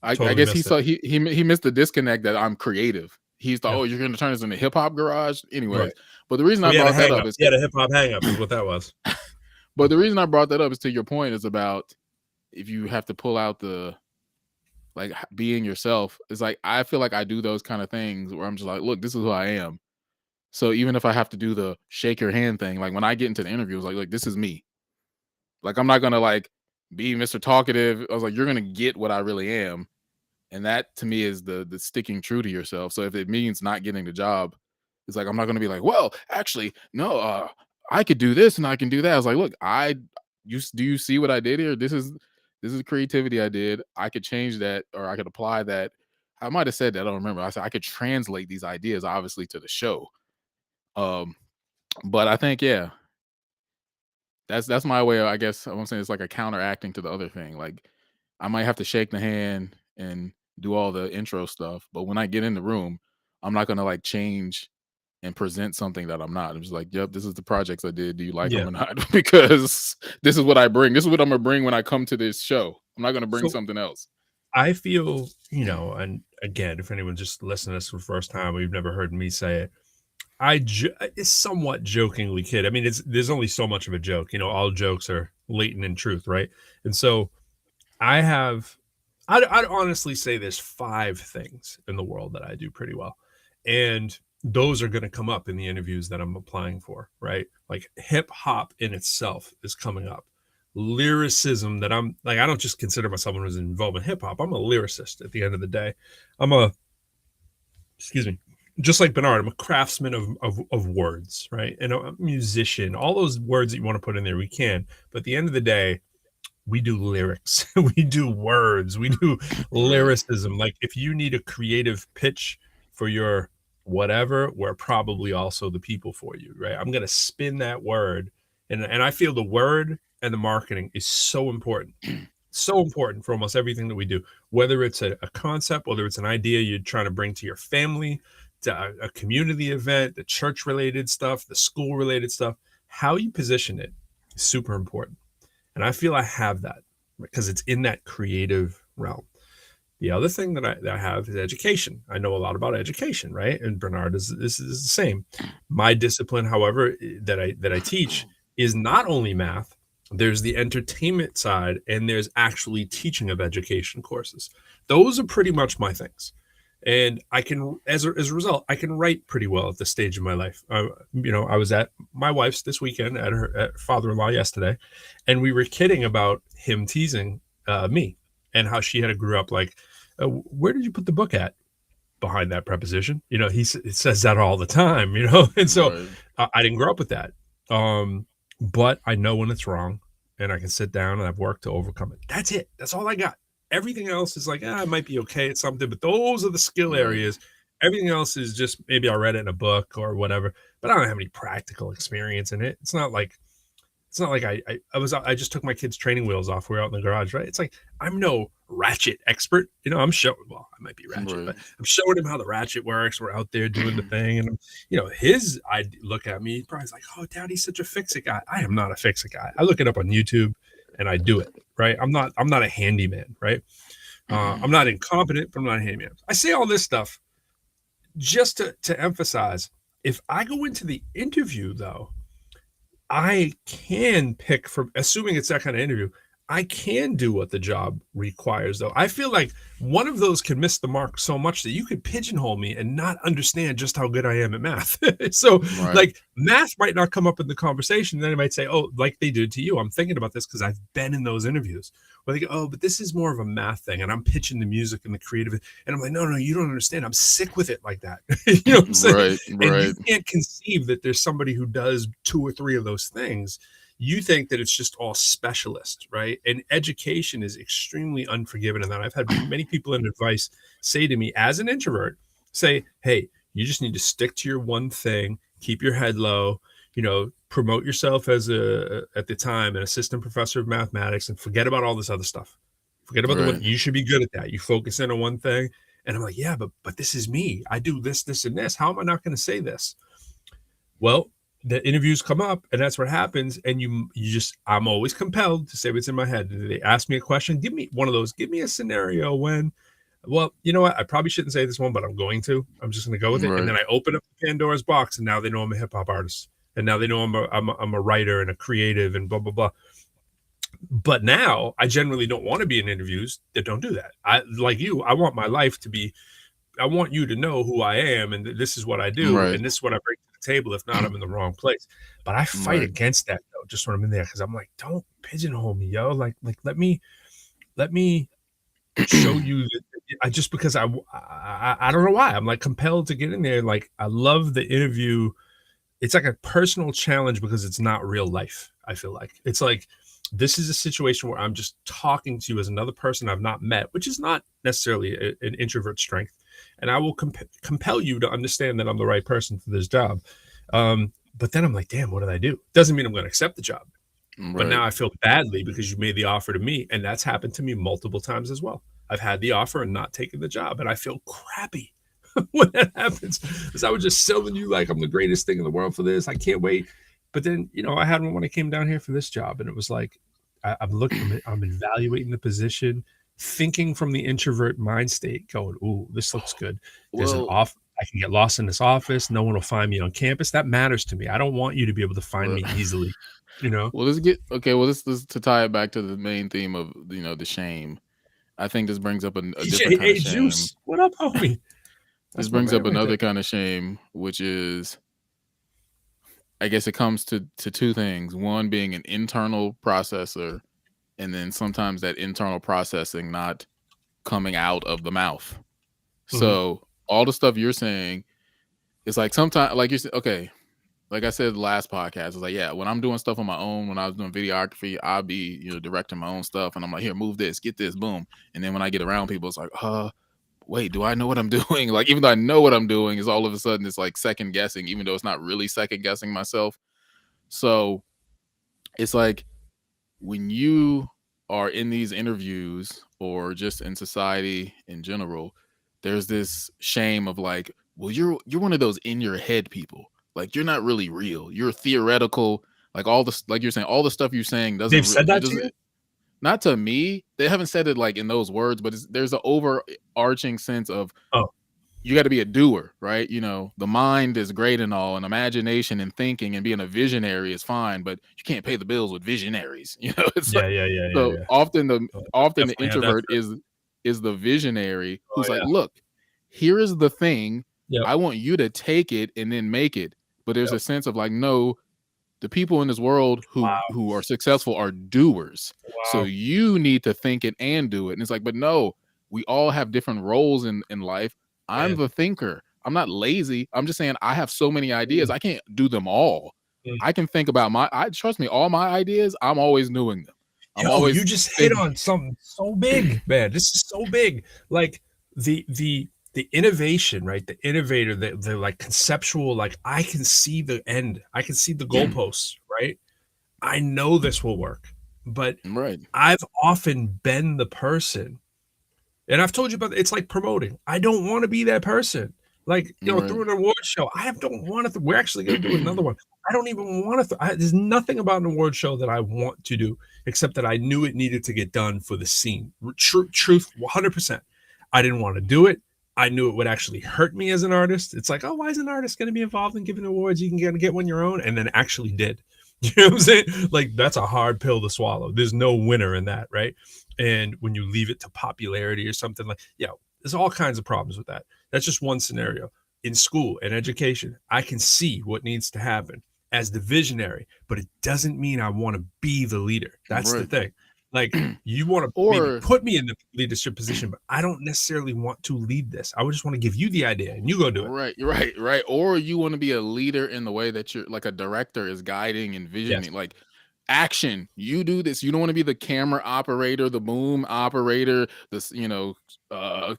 I guess he missed the disconnect that I'm creative. He's thought, oh, you're going to turn this into hip hop garage, anyways. Right. But the reason I brought that up is the hip hop hang up is what that was. But the reason I brought that up is to your point is about if you have to pull out the like being yourself. It's like I feel like I do those kind of things where I'm just like, look, this is who I am. So even if I have to do the shake your hand thing, like when I get into the interview, it's like this is me. Like I'm not gonna like be Mr. Talkative. I was like, you're gonna get what I really am. And that to me is the sticking true to yourself. So if it means not getting the job, it's like I'm not gonna be like, well, actually, no, I could do this and I can do that. I was like, look, do you see what I did here? This is creativity I did. I could change that or I could apply that. I might have said that, I don't remember. I said I could translate these ideas obviously to the show. Um, but I think, yeah, that's my way of, I guess I'm saying it's like a counteracting to the other thing. Like I might have to shake the hand and do all the intro stuff, but when I get in the room, I'm not gonna like change and present something that I'm not. I'm just like, yep, this is the projects I did. Do you like them Yeah. or not? Because this is what I bring. This is what I'm gonna bring when I come to this show. I'm not gonna bring So something else. I feel, and again, if anyone just listening to this for the first time, or you've never heard me say it, it's somewhat jokingly kid. I mean, there's only so much of a joke. All jokes are latent in truth, right? And so I have, I'd honestly say there's 5 things in the world that I do pretty well, and those are going to come up in the interviews that I'm applying for, right? Like hip hop in itself is coming up. Lyricism that I'm like, I don't just consider myself someone who's involved in hip hop. I'm a lyricist at the end of the day. I'm a, excuse me, just like Bernard, I'm a craftsman of words, right? And a musician, all those words that you want to put in there, we can. But at the end of the day, we do lyrics, we do words, we do Right. lyricism. Like if you need a creative pitch for your whatever, we're probably also the people for you, right? I'm going to spin that word. And I feel the word and the marketing is so important for almost everything that we do, whether it's a concept, whether it's an idea you're trying to bring to your family, to a community event, the church related stuff, the school related stuff, how you position it is super important. And I feel I have that because it's in that creative realm. The other thing that I have is education. I know a lot about education, right? And Bernard is the same. My discipline, however, that I teach is not only math. There's the entertainment side, and there's actually teaching of education courses. Those are pretty much my things. And I can, as a result, I can write pretty well at this stage of my life. I was at my wife's this weekend at her father-in-law yesterday, and we were kidding about him teasing me and how she had to grew up like, where did you put the book at? Behind that preposition. He says that all the time, and so Right. I didn't grow up with that. But I know when it's wrong, and I can sit down and I've worked to overcome it. That's it. That's all I got. Everything else is like, it might be okay at something, but those are the skill Right. areas. Everything else is just maybe I read it in a book or whatever, but I don't have any practical experience in it. It's not like I just took my kid's training wheels off. We're out in the garage, right? It's like I'm no ratchet expert. I'm showing. Well, I might be ratchet, Right. but I'm showing him how the ratchet works. We're out there doing the thing, and his I look at me. He's probably like, "Oh, Daddy's such a fix-it guy." I am not a fix-it guy. I look it up on YouTube, and I do it. Right? I'm not a handyman. Right? I'm not incompetent, but I'm not a handyman. I say all this stuff just to emphasize. If I go into the interview, though, I can pick from, assuming it's that kind of interview, I can do what the job requires, though. I feel like one of those can miss the mark so much that you could pigeonhole me and not understand just how good I am at math. So, Right. like, math might not come up in the conversation. Then I might say, oh, like they did to you. I'm thinking about this because I've been in those interviews where they go, oh, but this is more of a math thing. And I'm pitching the music and the creative. And I'm like, no, you don't understand. I'm sick with it like that. You know what I'm saying? Right. And you Right. can't conceive that there's somebody who does 2 or 3 of those things. You think that it's just all specialist, right? And education is extremely unforgiving in that. I've had many people in advice say to me as an introvert, say, hey, you just need to stick to your one thing, keep your head low, promote yourself as at the time, an assistant professor of mathematics, and forget about all this other stuff. Forget about the one. Right. You should be good at that. You focus in on one thing. And I'm like, yeah, but this is me. I do this, and this. How am I not going to say this? Well, the interviews come up, and that's what happens. And I'm always compelled to say what's in my head. They ask me a question, give me one of those. Give me a scenario when, well, you know what? I probably shouldn't say this one, but I'm going to. I'm just going to go with it. And Right. then I open up the Pandora's box, and now they know I'm a hip hop artist, and now they know I'm a writer and a creative and blah blah blah. But now I generally don't want to be in interviews that don't do that. I like you. I want my life to be. I want you to know who I am, and this is what I do, Right. and this is what I bring to the table. If not, I'm in the wrong place. But I fight Right. against that though, just when I'm in there, because I'm like, don't pigeonhole me, yo. Like let me show you that I just because I don't know why I'm like compelled to get in there. Like I love the interview. It's like a personal challenge because it's not real life. I feel like it's like this is a situation where I'm just talking to you as another person I've not met, which is not necessarily an introvert strength, and I will compel you to understand that I'm the right person for this job. But then I'm like, damn, what did I do? Doesn't mean I'm going to accept the job. But now Right. I feel badly because you made the offer to me, and that's happened to me multiple times as well. I've had the offer and not taken the job, and I feel crappy when that happens. Because I was just selling you like I'm the greatest thing in the world for this. I can't wait. But then, I had one when I came down here for this job, and it was like I'm looking, I'm evaluating the position, thinking from the introvert mind state, going, "Ooh, this looks good. There's an Well, off. I can get lost in this office. No one will find me on campus. That matters to me. I don't want you to be able to find well, me easily." You know. well, let's get okay. Well, this to tie it back to the main theme of the shame. I think this brings up a different kind of Hey, shame. Juice, what up, homie? This That's my brings man up right there. another kind of shame, which is, I guess it comes to two things. One being an internal processor, and then sometimes that internal processing not coming out of the mouth. Mhm. So all the stuff you're saying, it's like sometimes, like you said, okay, like I said last podcast, it's like, yeah, when I'm doing stuff on my own, when I was doing videography, I'll be, directing my own stuff, and I'm like, here, move this, get this, boom. And then when I get around people, it's like, wait, do I know what I'm doing? Like, even though I know what I'm doing, is all of a sudden it's like second guessing, even though it's not really second guessing myself. So it's like when you are in these interviews or just in society in general, there's this shame of like, well, you're one of those in your head people. Like you're not really real. You're theoretical. Like all the like you're saying, all the stuff you're saying They've doesn't said it that to you? doesn't not to me. They haven't said it like in those words, but there's an overarching sense of Oh, you got to be a doer, right? The mind is great and all, and imagination and thinking and being a visionary is fine, but you can't pay the bills with visionaries. It's yeah, like yeah, yeah, yeah, so yeah. often the Definitely had that introvert trip. is the visionary Oh, who's like, yeah. look, here is the thing. Yep, I want you to take it and then make it. But there's yep. a sense of like, no, the people in this world who Wow, who are successful are doers. So wow. you need to think it and do it. And it's like, but no, we all have different roles in life. I'm Man. the thinker. I'm not lazy. I'm just saying I have so many ideas. Mm, I can't do them all. mm. I can think about I trust me, all my ideas, I'm always doing them. I'm Yo, you always just hit thinking. on something so big, man. This is so big. Like the innovation, right? The innovator, the like conceptual, like I can see the end. I can see the goalposts, right? I know this will work. But Right. I've often been the person, and I've told you about it's like promoting. I don't want to be that person. Like, Right. through an award show, I don't want to. We're actually going to do another one. I don't even want to. There's nothing about an award show that I want to do, except that I knew it needed to get done for the scene. Truth, 100%. I didn't want to do it. I knew it would actually hurt me as an artist. It's like, oh, why is an artist going to be involved in giving awards? You can get one your own, and then actually did. You know what I'm saying? Like, that's a hard pill to swallow. There's no winner in that, right? And when you leave it to popularity or something like, there's all kinds of problems with that. That's just one scenario. In school and education, I can see what needs to happen as the visionary, but it doesn't mean I want to be the leader. That's the Right. thing. Like, you want to maybe Or put me in the leadership position, but I don't necessarily want to lead this. I would just want to give you the idea and you go do it. right. Or you want to be a leader in the way that you're like a director is guiding and Yes. visioning. Like action, you do this. You don't want to be the camera operator, the boom operator, this That's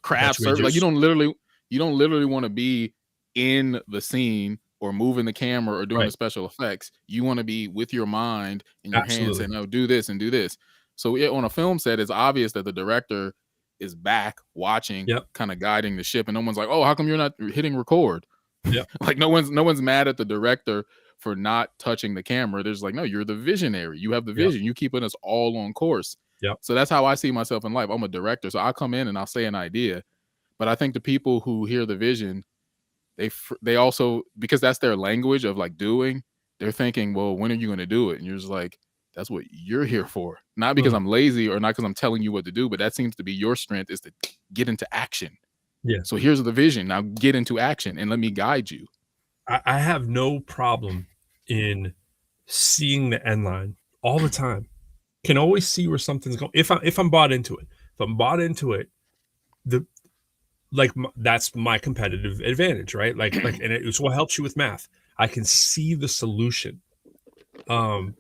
craft way service. Like juice. you don't literally want to be in the scene or moving the camera or doing the Right. special effects. You want to be with your mind in your hands Absolutely. saying, no, do this and do this. So on a film set, it's obvious that the director is back watching, Yep. kind of guiding the ship, and no one's like, oh, how come you're not hitting record? Yep. Like no one's mad at the director for not touching the camera. There's like, no, you're the visionary. You have the Yep. vision. You keeping us all on course. Yep. So that's how I see myself in life. I'm a director. So I come in and I'll say an idea, but I think the people who hear the vision, they also, because that's their language of like doing, they're thinking, well, when are you going to do it? And you're just like, that's what you're here for. Not because I'm lazy or not because I'm telling you what to do, but that seems to be your strength, is to get into action. Yeah. So here's the vision. Now get into action and let me guide you. I have no problem in seeing the end line all the time. Can always see where something's going. If I'm bought into it, if I'm bought into it, the like that's my competitive advantage, right? And it's what helps you with math. I can see the solution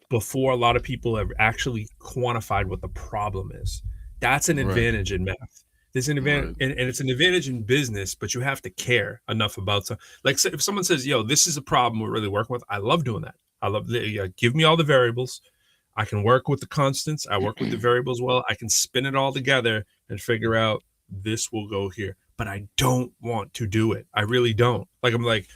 before a lot of people have actually quantified what the problem is. That's an Right. advantage in math. There's an advantage, Right. and it's an advantage in business, but you have to care enough about some. Like, so if someone says, "Yo, this is a problem we're really working with," I love doing that. I love give me all the variables. I can work with the constants. I work with the variables well. I can spin it all together and figure out this will go here. But I don't want to do it. I really don't. Like I'm like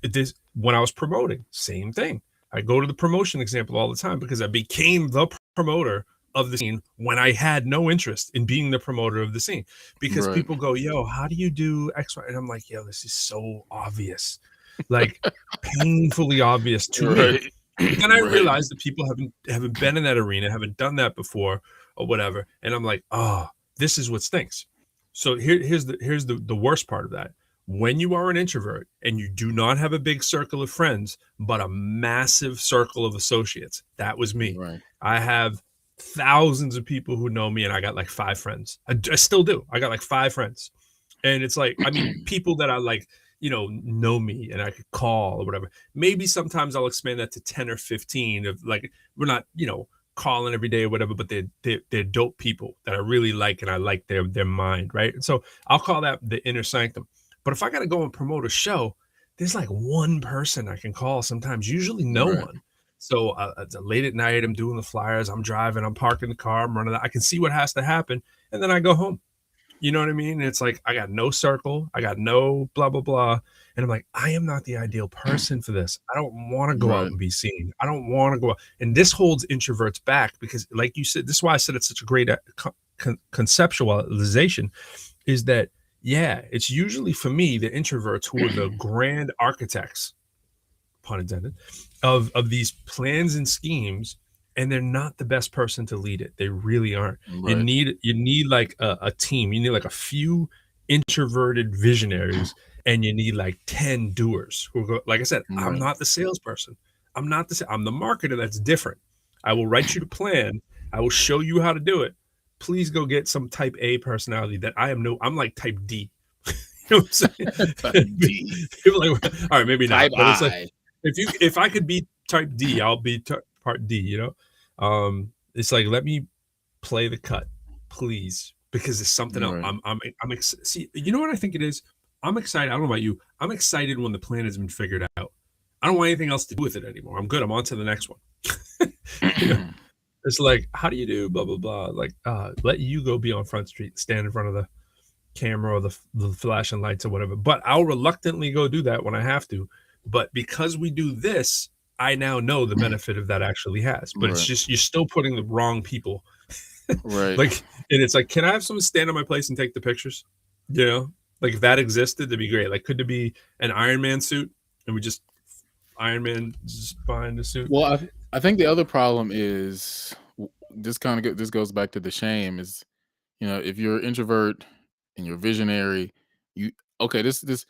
this when I was promoting, same thing. I go to the promotion example all the time because I became the promoter of the scene when I had no interest in being the promoter of the scene. Because Right. people go, "Yo, how do you do X, Y?" And I'm like, "Yo, this is so obvious, like painfully obvious to me." Right. But then I Right. realized that people haven't been in that arena, haven't done that before, or whatever. And I'm like, "Oh, this is what stinks." So here's the worst part of that. When you are an introvert and you do not have a big circle of friends, but a massive circle of associates, that was me. Right. I have thousands of people who know me, and I got like 5 friends. I still do. I got like 5 friends, and it's like, I mean, people that I like, know me and I could call or whatever. Maybe sometimes I'll expand that to 10 or 15 of like, we're not, calling every day or whatever, but they're dope people that I really like, and I like their mind, right? And so I'll call that the inner sanctum. But if I got to go and promote a show, there's like one person I can call sometimes, usually no Right. one. So it's late at night, I'm doing the flyers, I'm driving, I'm parking the car, I'm running. I can see what has to happen, and then I go home. You know what I mean? And it's like I got no circle, I got no blah blah blah, and I'm like, I am not the ideal person for this. I don't want to go out Right. and be seen. I don't want to go out, and this holds introverts back because, like you said, this is why I said it's such a great conceptualization. Is that yeah? It's usually for me the introverts who are the grand architects, pun intended, of these plans and schemes, and they're not the best person to lead it. They really aren't. You Right. need like a team. You need like a few introverted visionaries, and you need like 10 doers who go, like I said, I'm Right. not the salesperson. I'm the marketer that's different. I will write you the plan. I will show you how to do it. Please go get some type A personality that I'm like type D. You know what I'm Type saying? D. People are like, all right, maybe not, Type but it's like I. if I could be type D, I'll be part D, It's like, let me play the cut, please, because it's something else. Right. See, you know what I think it is? I'm excited. I don't know about you. I'm excited when the plan has been figured out. I don't want anything else to do with it anymore. I'm good. I'm on to the next one. you know, it's like, how do you do blah blah blah? Like, let you go be on Front Street, stand in front of the camera or the flashing lights or whatever. But I'll reluctantly go do that when I have to. But because we do this, I now know the benefit of that actually has. But it's Right. just you're still putting the wrong people. Right. Like, and it's like, can I have someone stand in my place and take the pictures? You know, like if that existed, that'd be great. Like, could there be an Iron Man suit and we just Iron Man just behind the suit? Well, I think the other problem is this goes back to the shame is, if you're an introvert and you're visionary, you okay, this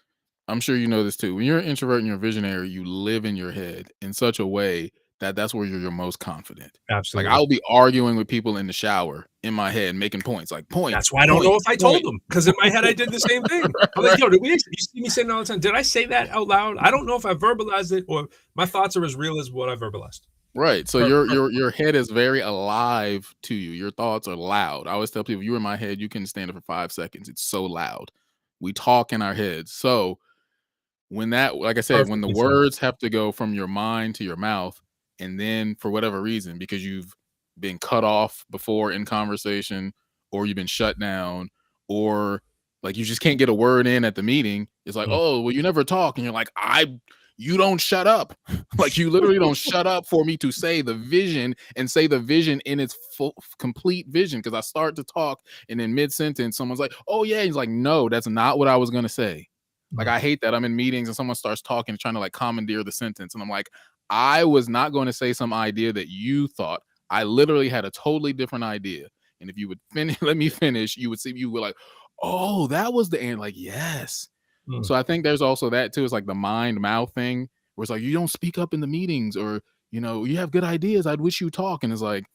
I'm sure you know this too. When you're an introvert and you're a visionary, you live in your head in such a way that that's where you're your most confident. Like Absolutely. I'll be arguing with people in the shower in my head, making points, like point, That's why I don't point, know if I told point. them, because in my head I did the same thing. I'm like, Right. "Yo, did you see me saying it all the time? Did I say that out loud? I don't know if I verbalized it or my thoughts are as real as what I verbalized." Right. So Per your perfect. your head is very alive to you. Your thoughts are loud. I always tell people, you're in my head, you can stand it for 5 seconds. It's so loud. We talk in our heads. So when that, like I said, when the Perfectly said. words have to go from your mind to your mouth, and then for whatever reason, because you've been cut off before in conversation, or you've been shut down, or like you just can't get a word in at the meeting, it's like, Mm. oh, well, you never talk. And you're like, you don't shut up. Like you literally don't shut up for me to say the vision and say the vision in its full complete vision. Cause I start to talk and in mid sentence, someone's like, oh yeah. He's like, no, that's not what I was going to say. Like, Mm. I hate that. I'm in meetings and someone starts talking, trying to like commandeer the sentence. And I'm like, I was not going to say some idea that you thought. I literally had a totally different idea. And if you would finish, let me finish, you would see, you were like, oh, that was the end. Like, yes. So I think there's also that too. It's like the mind mouth thing where it's like, you don't speak up in the meetings, or, you have good ideas. I'd wish you talk. And it's like,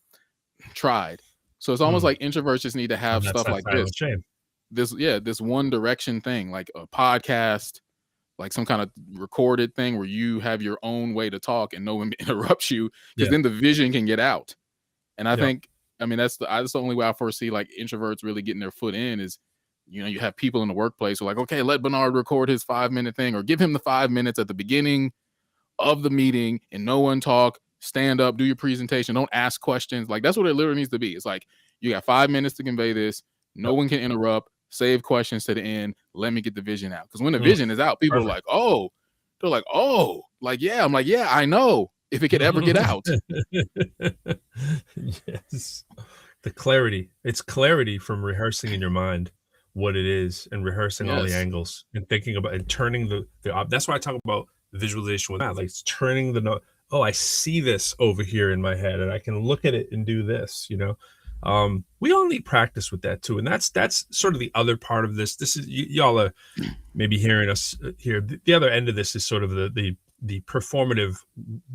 tried. So it's almost like introverts just need to And have that's stuff that like silent shame. this one direction thing, like a podcast, like some kind of recorded thing where you have your own way to talk and no one interrupts you, because Yeah. then the vision can get out. And I Yeah. think, I mean, that's the only way I foresee like introverts really getting their foot in is, you have people in the workplace who are like, okay, let Bernard record his 5-minute thing, or give him the 5 minutes at the beginning of the meeting and no one talk, stand up, do your presentation, don't ask questions. Like, that's what it literally needs to be. It's like, you got 5 minutes to convey this, no Yep. one can interrupt, save questions to the end, let me get the vision out. Because when the vision is out, people are like, oh, they're like, oh, like, yeah. I'm like, yeah, I know, if it could ever get out. Yes. The clarity. It's clarity from rehearsing in your mind what it is, and rehearsing all the Yes. angles, and thinking about and turning the that's why I talk about visualization with that. Like, it's turning the note. Oh, I see this over here in my head, and I can look at it and do this. We all need practice with that too, and that's sort of the other part of this. This is y'all are maybe hearing us here. The other end of this is sort of the performative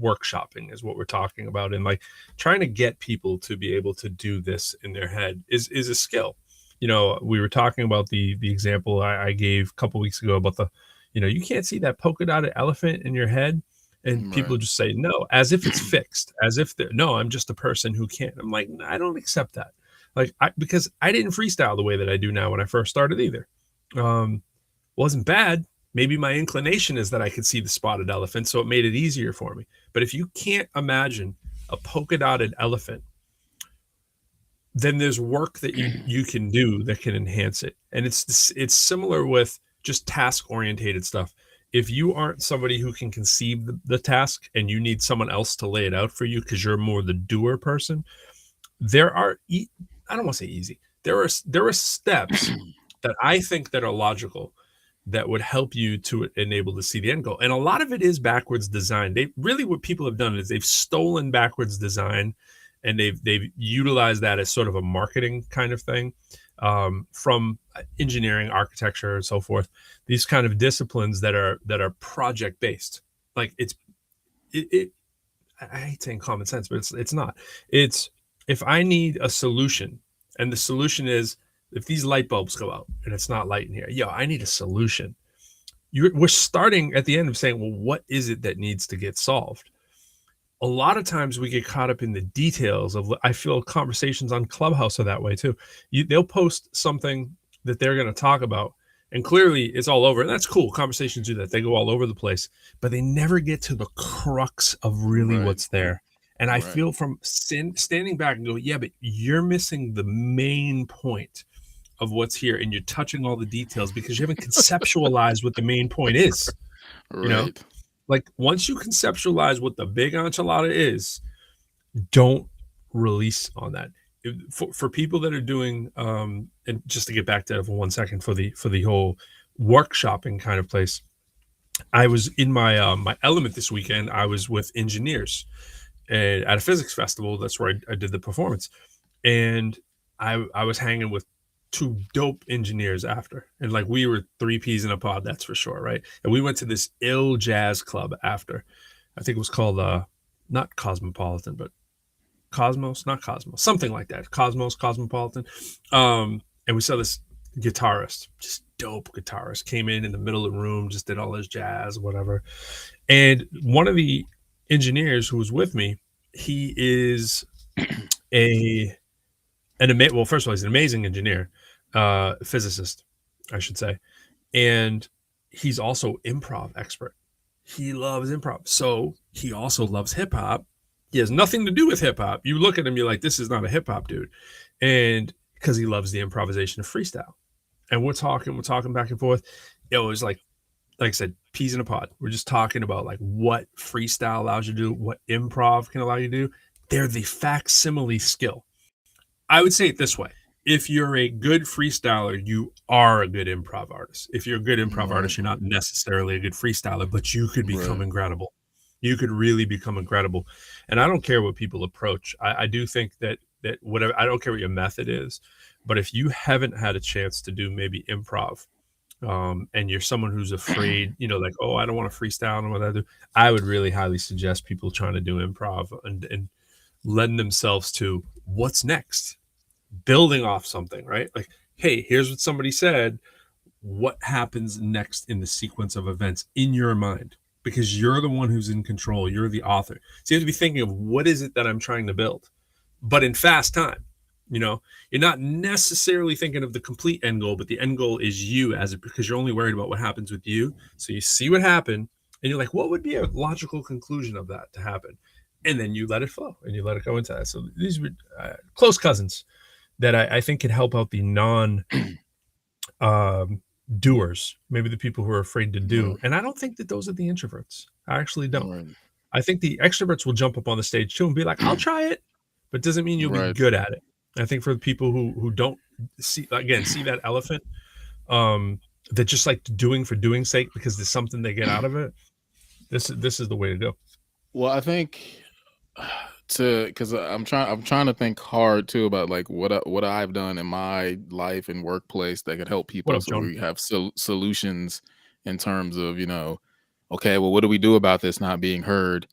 workshopping is what we're talking about, and like trying to get people to be able to do this in their head is a skill. We were talking about the example I gave a couple weeks ago about you can't see that polka dotted elephant in your head, and people Right. just say no as if it's fixed, as if no, I'm just a person who can't. I'm like, I don't accept that, like because I didn't freestyle the way that I do now when I first started either. Wasn't bad. Maybe my inclination is that I could see the spotted elephant, so it made it easier for me. But if you can't imagine a polka dotted elephant, then there's work that you can do that can enhance it. And it's similar with just task orientated stuff. If you aren't somebody who can conceive the task, and you need someone else to lay it out for you because you're more the doer person, there are I don't want to say easy. There are steps that I think that are logical that would help you to enable to see the end goal. And a lot of it is backwards design. What people have done is they've stolen backwards design, and they've utilized that as sort of a marketing kind of thing, from engineering, architecture, and so forth. These kind of disciplines that are project based. Like I hate saying common sense, but it's not. It's, if I need a solution, and the solution is, if these light bulbs go out and it's not light in here, I need a solution. We're starting at the end of saying, well, what is it that needs to get solved? A lot of times we get caught up in the details of, I feel conversations on Clubhouse are that way too. They'll post something that they're going to talk about, and clearly it's all over. And that's cool. Conversations do that. They go all over the place, but they never get to the crux of really what's there. And I feel from standing back and go, yeah, but you're missing the main point of what's here, and you're touching all the details because you haven't conceptualized what the main point is. Right. Like, once you conceptualize what the big enchilada is, don't release on that. For people that are doing, and just to get back to that for 1 second, for the whole workshopping kind of place, I was in my my element this weekend. I was with engineers at a physics festival. That's where I did the performance, and I was hanging with two dope engineers after, and like, we were three peas in a pod, that's for sure, right? And we went to this ill jazz club after. I think it was called not Cosmopolitan, but Cosmos, not Cosmos, something like that. Cosmopolitan. And we saw this guitarist, just dope guitarist, came in the middle of the room, just did all his jazz, whatever. And one of the engineers who was with me, he is well, first of all, he's an amazing engineer, physicist, I should say. And he's also improv expert. He loves improv. So he also loves hip hop. He has nothing to do with hip hop. You look at him, you're like, this is not a hip hop dude. And because he loves the improvisation of freestyle. And we're talking back and forth. It was like I said, peas in a pod. We're just talking about like what freestyle allows you to do, what improv can allow you to do. They're the facsimile skill. I would say it this way. If you're a good freestyler, you are a good improv artist. If you're a good improv artist, you're not necessarily a good freestyler, but you could become incredible. You could really become incredible. And I don't care what people approach. I do think that whatever, I don't care what your method is, but if you haven't had a chance to do maybe improv, and you're someone who's afraid, like, oh, I don't want to freestyle and what I do, I would really highly suggest people trying to do improv and lend themselves to what's next, building off something, right? Like, hey, here's what somebody said. What happens next in the sequence of events in your mind? Because you're the one who's in control. You're the author. So you have to be thinking of what is it that I'm trying to build, but in fast time. You're not necessarily thinking of the complete end goal, but the end goal is you, because you're only worried about what happens with you. So you see what happened and you're like, what would be a logical conclusion of that to happen? And then you let it flow and you let it go into that. So these were close cousins that I think can help out the non doers, maybe the people who are afraid to do. Right. And I don't think that those are the introverts. I actually don't. Right. I think the extroverts will jump up on the stage too and be like, I'll try it, but it doesn't mean you'll be Right. good at it. I think for the people who don't see that elephant, that just like doing for doing's sake because there's something they get out of it, this is the way to go. Well, I think because I'm trying to think hard too about like what I've done in my life and workplace that could help What people, up, so John? we have solutions in terms of okay, well, what do we do about this not being heard?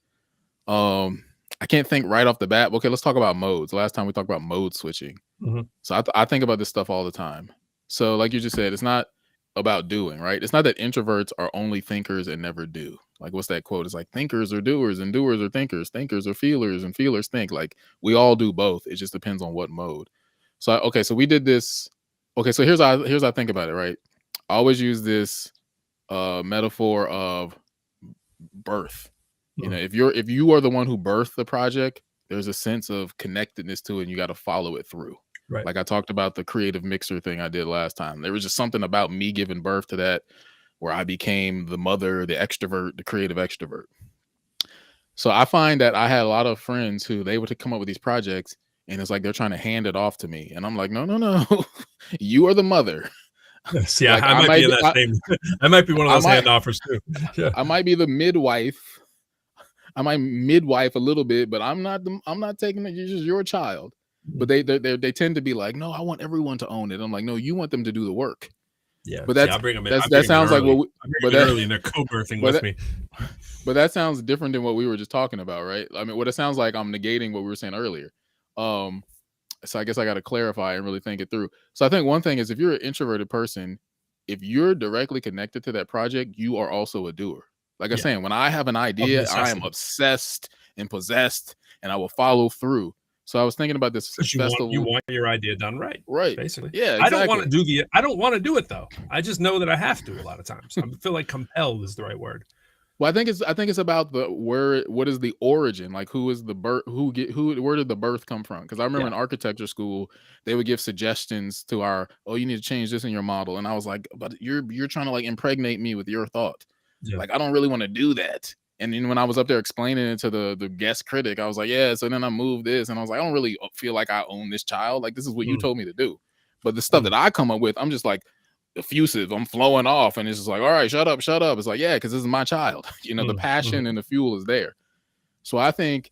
I can't think right off the bat. Okay, let's talk about modes. Last time we talked about mode switching. Mhm. So I think about this stuff all the time. So like you just said, it's not about doing, right? It's not that introverts are only thinkers and never do. Like, what's that quote? It's like thinkers are doers and doers are thinkers. Thinkers are feelers and feelers think. Like, we all do both. It just depends on what mode. So okay, so we did this. Okay, so here's how I think about it, right? I always use this metaphor of birth. If you are the one who birthed the project, there's a sense of connectedness to it, and you got to follow it through. Right. Like I talked about the creative mixer thing I did last time. There was just something about me giving birth to that where I became the mother, the extrovert, the creative extrovert. So I find that I had a lot of friends who they would come up with these projects and it's like they're trying to hand it off to me. And I'm like, no. You are the mother. Yes, yeah, Like, I might be in that same. I might be one of those hand offers too. Yeah. I might be the midwife. I might midwife a little bit, but I'm not taking it. You're just your child. But they tend to be like, no, I want everyone to own it. I'm like, no, you want them to do the work. Yeah, but I'll bring them in. That sounds like what. But early, and they're co-birthing with me. But that sounds different than what we were just talking about, right? I mean, what it sounds like, I'm negating what we were saying earlier. So I guess I got to clarify and really think it through. So I think one thing is, if you're an introverted person, if you're directly connected to that project, you are also a doer. Like I'm saying, when I have an idea, I am obsessed and possessed, and I will follow through. So I was thinking about this festival. You want your idea done right, basically. Yeah, exactly. I don't want to do it though. I just know that I have to a lot of times. I feel like compelled is the right word. Well, I think it's about what is the origin? Like, who is the birth? Where did the birth come from? Because I remember in architecture school, they would give suggestions to you need to change this in your model, and I was like, but you're trying to like impregnate me with your thought. Yeah. Like, I don't really want to do that. And then when I was up there explaining it to the guest critic, I was like, yeah. So then I moved this, and I was like, I don't really feel like I own this child. Like, this is what you told me to do. But the stuff that I come up with, I'm just like effusive. I'm flowing off, and it's just like, all right, shut up. It's like, yeah, because this is my child. The passion and the fuel is there. So I think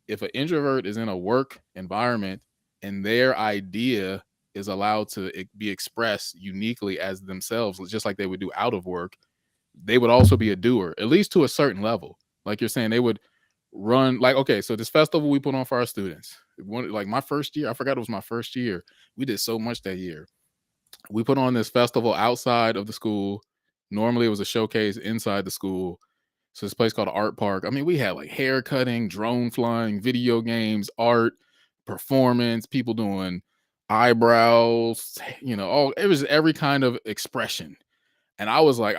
if an introvert is in a work environment and their idea is allowed to be expressed uniquely as themselves, just like they would do out of work, they would also be a doer, at least to a certain level. Like you're saying, they would run, like, okay, so this festival we put on for our students, like my first year, I forgot it was my first year. We did so much that year. We put on this festival outside of the school. Normally it was a showcase inside the school. So this place called Art Park. I mean, we had like hair cutting, drone flying, video games, art, performance, people doing eyebrows, it was every kind of expression. And I was like,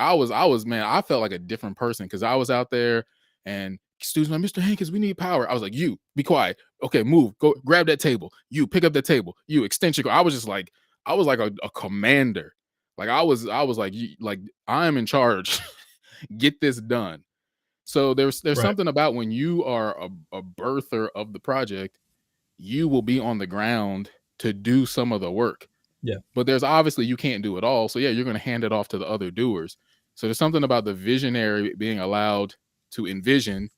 man, I felt like a different person because I was out there and students like, Mr. Hankins, we need power. I was like, you be quiet. Okay, move, go grab that table. You pick up that table. You extension. I was like a commander. Like I was like I am in charge. Get this done. So there's something about when you are a birther of the project, you will be on the ground to do some of the work. Yeah. But there's obviously you can't do it all. So yeah, you're going to hand it off to the other doers. So there's something about the visionary being allowed to envision,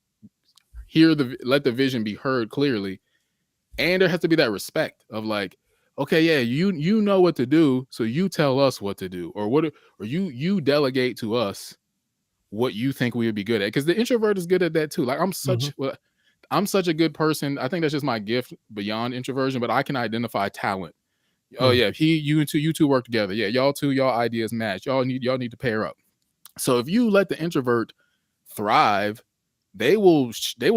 let the vision be heard clearly. And there has to be that respect of like, okay, yeah, you know what to do, so you tell us what to do, or you delegate to us what you think we would be good at. Because the introvert is good at that too. Like Mhm. I'm such a good person. I think that's just my gift beyond introversion, but I can identify talent. Oh Mm. yeah, you two work together. Yeah, y'all ideas match. Y'all need to pair up. So if you let the introvert thrive, they will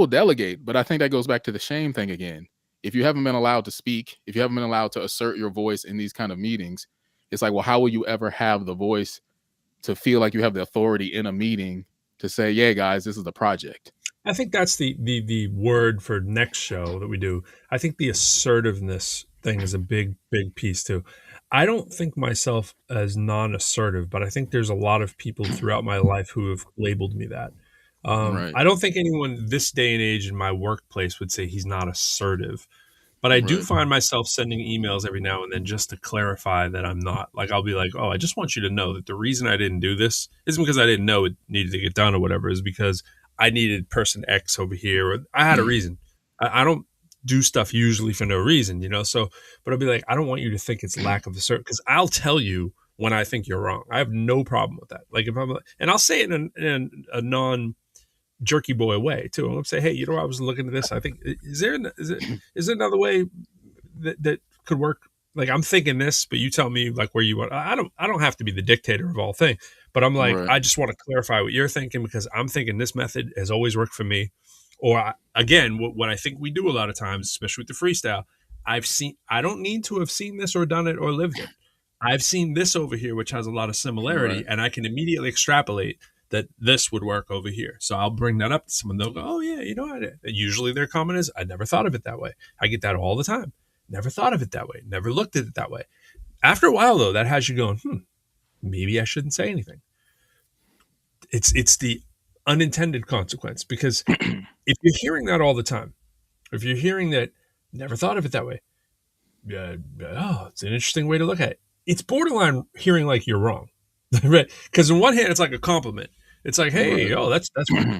delegate. But I think that goes back to the shame thing again. If you haven't been allowed to speak, if you haven't been allowed to assert your voice in these kind of meetings, it's like, well, how will you ever have the voice to feel like you have the authority in a meeting to say, yeah, guys, this is the project. I think that's the word for next show that we do. I think the assertiveness thing is a big piece too. I don't think myself as non-assertive, but I think there's a lot of people throughout my life who have labeled me that. Right. I don't think anyone this day and age in my workplace would say he's not assertive. But I do Right. find myself sending emails every now and then just to clarify that I'm not. Like, I'll be like, oh, I just want you to know that the reason I didn't do this isn't because I didn't know it needed to get done or whatever, is because I needed person X over here, or I had a reason. I don't do stuff usually for no reason, you know? So, but I'll be like, I don't want you to think it's lack of assert, because I'll tell you when I think you're wrong. I have no problem with that. Like, if I'm, and I'll say it in a non jerky boy way too. I'm gonna say, hey, you know, I was looking at this. I think is there another way that could work? Like, I'm thinking this, but you tell me like where you want. I don't have to be the dictator of all things, but I'm like, Right. I just want to clarify what you're thinking, because I'm thinking this method has always worked for me. Or again, what I think we do a lot of times, especially with the freestyle, I don't need to have seen this or done it or lived it. I've seen this over here, which has a lot of similarity, Right. and I can immediately extrapolate that this would work over here. So I'll bring that up to someone. They'll go, oh, yeah, you know, usually their comment is, I never thought of it that way. I get that all the time. Never thought of it that way. Never looked at it that way. After a while, though, that has you going, maybe I shouldn't say anything. It's the unintended consequence, because if you're hearing that all the time, if you're hearing that, never thought of it that way, oh, it's an interesting way to look at it. It's borderline hearing like you're wrong, right? Because on one hand, it's like a compliment. It's like, hey, Right. oh, that's.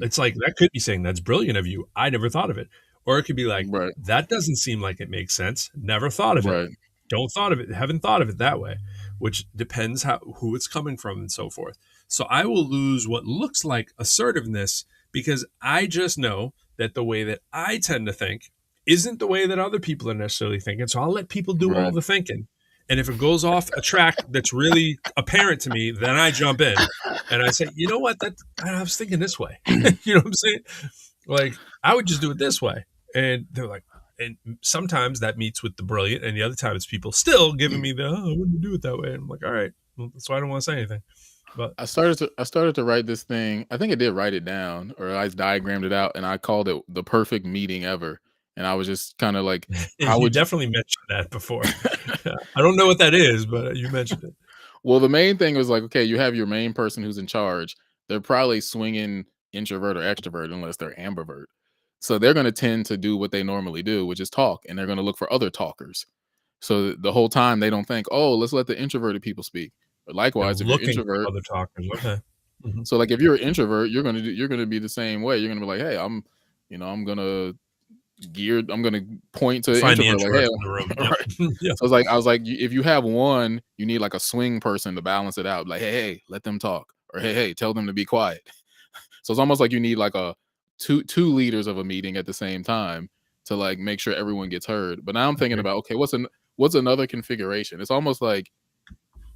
It's like that could be saying that's brilliant of you. I never thought of it, or it could be like, Right. that doesn't seem like it makes sense. Never thought of it. Right. Don't thought of it. Haven't thought of it that way. Which depends who it's coming from and so forth. So I will lose what looks like assertiveness, because I just know that the way that I tend to think isn't the way that other people are necessarily thinking. So I'll let people do all Right. the thinking. And if it goes off a track that's really apparent to me, then I jump in and I say, you know what? That I was thinking this way. You know what I'm saying? Like, I would just do it this way. And they're like, and sometimes that meets with the brilliant, and the other time it's people still giving me the, oh, I wouldn't do it that way. And I'm like, all right, well, that's why I don't want to say anything. But I started to write this thing. I think I did write it down, or I diagrammed it out, and I called it the perfect meeting ever. And I was just kind of like, how you would you definitely mentioned that before. I don't know what that is, but you mentioned it. well, the main thing was like, okay, you have your main person who's in charge. They're probably swinging introvert or extrovert unless they're ambivert. So they're going to tend to do what they normally do, which is talk, and they're going to look for other talkers. So the whole time they don't think, oh, let's let the introverted people speak. But They're likewise, if you're looking for introvert, other talkers. Okay. Hmm. so like if you're an introvert, you're gonna be the same way. You're gonna be like, hey, I'm gonna point to the Find the introvert like, hey, introverts in the room. Yep. right. Yeah. So it's like I was like, if you have one, you need like a swing person to balance it out. Like, hey, let them talk, or hey, tell them to be quiet. So it's almost like you need like a two leaders of a meeting at the same time to like make sure everyone gets heard. But now I'm thinking Okay. about, okay, what's another configuration? It's almost like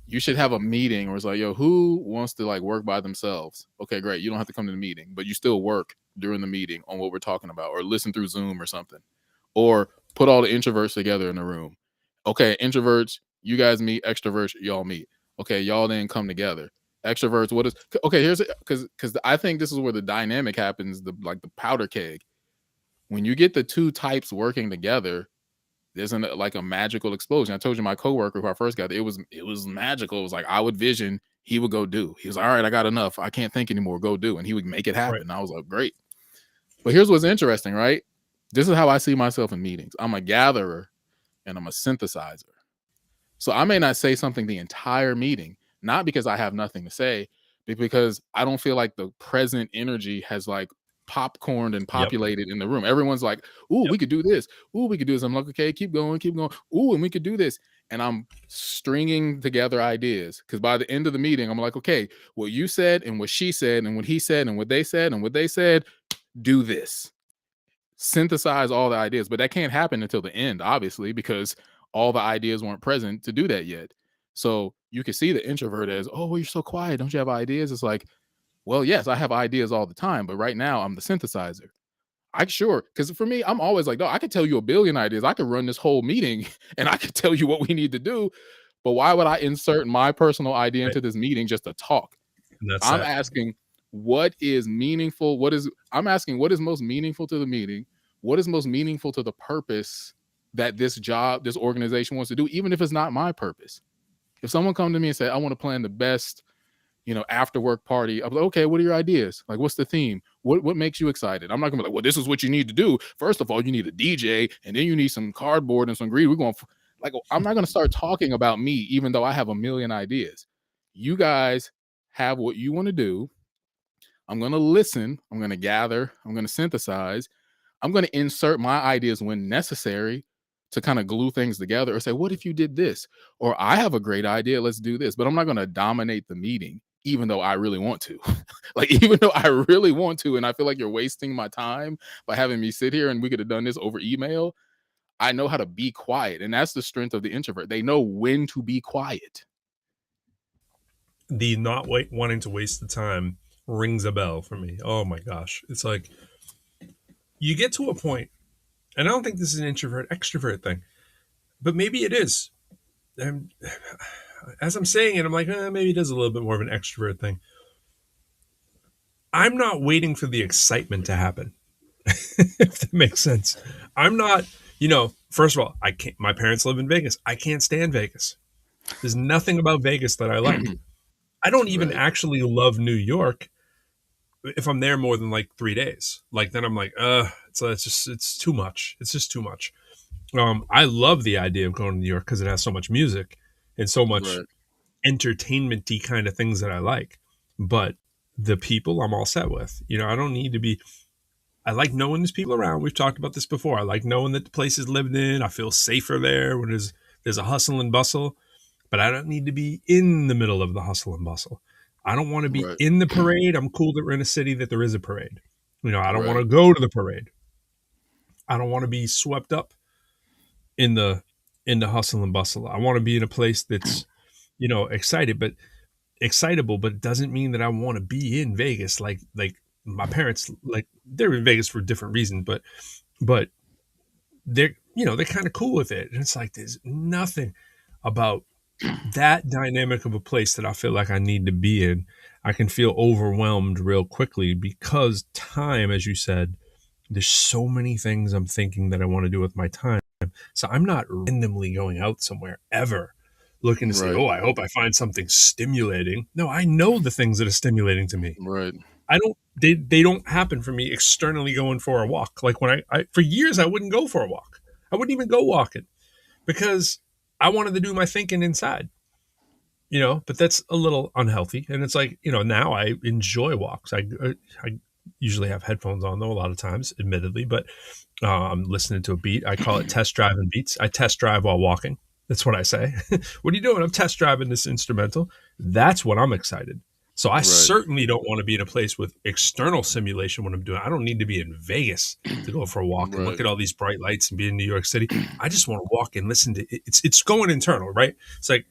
you should have a meeting where it's like, yo, who wants to like work by themselves? Okay, great. You don't have to come to the meeting, but you still work during the meeting on what we're talking about, or listen through Zoom or something, or put all the introverts together in the room. Okay, introverts, you guys meet, extroverts, y'all meet. Okay, y'all then come together. Extroverts, what is okay? Here's because I think this is where the dynamic happens, the like the powder keg. When you get the two types working together, there's like a magical explosion. I told you my coworker who I first got, it was magical. It was like I would vision, he would go do. He was like, all right, I got enough. I can't think anymore. Go do. And he would make it Right. happen. I was like, great. But here's what's interesting, right? This is how I see myself in meetings. I'm a gatherer and I'm a synthesizer. So I may not say something the entire meeting, not because I have nothing to say, but because I don't feel like the present energy has like popcorned and Yep. populated in the room. Everyone's like, "Ooh, Yep. we could do this. Ooh, we could do this." I'm like, "Okay, keep going, keep going. Ooh, and we could do this." And I'm stringing together ideas because by the end of the meeting, I'm like, "Okay, what you said and what she said and what he said and what they said and what they said, do this." Synthesize all the ideas, but that can't happen until the end, obviously, because all the ideas weren't present to do that yet. So you can see the introvert as, "Oh, well, you're so quiet. Don't you have ideas?" It's like, well, yes, I have ideas all the time, but right now I'm the synthesizer. I sure, because for me, I'm always like, no, I could tell you a billion ideas. I could run this whole meeting and I could tell you what we need to do. But why would I insert my personal idea Right. into this meeting just to talk? And that's I'm that. asking what is meaningful. I'm asking what is most meaningful to the meeting? What is most meaningful to the purpose that this job, this organization wants to do, even if it's not my purpose? If someone come to me and say, I want to plan the best after work party. I'm like, okay, what are your ideas? Like, what's the theme? What makes you excited? I'm not gonna be like, well, this is what you need to do. First of all, you need a DJ, and then you need some cardboard and some greed. We're going like, I'm not gonna start talking about me, even though I have a million ideas. You guys have what you want to do. I'm gonna listen. I'm gonna gather. I'm gonna synthesize. I'm going to insert my ideas when necessary to kind of glue things together or say, what if you did this? Or I have a great idea. Let's do this. But I'm not going to dominate the meeting, even though I really want to. Like, even though I really want to, and I feel like you're wasting my time by having me sit here and we could have done this over email. I know how to be quiet. And that's the strength of the introvert. They know when to be quiet. The not wanting to waste the time rings a bell for me. Oh my gosh. It's like you get to a point, and I don't think this is an introvert extrovert thing, but maybe it is. And as I'm saying it, I'm like, maybe it is a little bit more of an extrovert thing. I'm not waiting for the excitement to happen, if that makes sense. I'm not, first of all, I can't, my parents live in Vegas. I can't stand Vegas. There's nothing about Vegas that I like. I don't even Right. actually love New York if I'm there more than like 3 days. Like then I'm like, it's too much. It's just too much. I love the idea of going to New York because it has so much music and so much Right. entertainment-y kind of things that I like. But the people I'm all set with. I don't need to be. I like knowing there's people around. We've talked about this before. I like knowing that the place is lived in. I feel safer there when there's a hustle and bustle. But I don't need to be in the middle of the hustle and bustle. I don't want to be Right. in the parade. I'm cool that we're in a city that there is a parade. I don't want Right. to go to the parade. I don't want to be swept up in the hustle and bustle. I want to be in a place that's, excited, but excitable, but it doesn't mean that I want to be in Vegas. Like my parents, like they're in Vegas for different reasons, but they're kind of cool with it. And it's like there's nothing about that dynamic of a place that I feel like I need to be in. I can feel overwhelmed real quickly because time, as you said, there's so many things I'm thinking that I want to do with my time. So I'm not randomly going out somewhere ever looking to say, Right. oh, I hope I find something stimulating. No, I know the things that are stimulating to me. Right. They don't happen for me externally going for a walk. Like when I for years I wouldn't go for a walk. I wouldn't even go walking because I wanted to do my thinking inside. But that's a little unhealthy. And it's like, now I enjoy walks. I usually have headphones on though a lot of times, admittedly, but I'm listening to a beat. I call it test driving beats. I test drive while walking. That's what I say. What are you doing? I'm test driving this instrumental. That's what I'm excited. So I Right. certainly don't want to be in a place with external simulation when I'm doing. I don't need to be in Vegas to go for a walk and look Right. at all these bright lights and be in New York City. I just want to walk and listen to it. It's going internal, right? It's like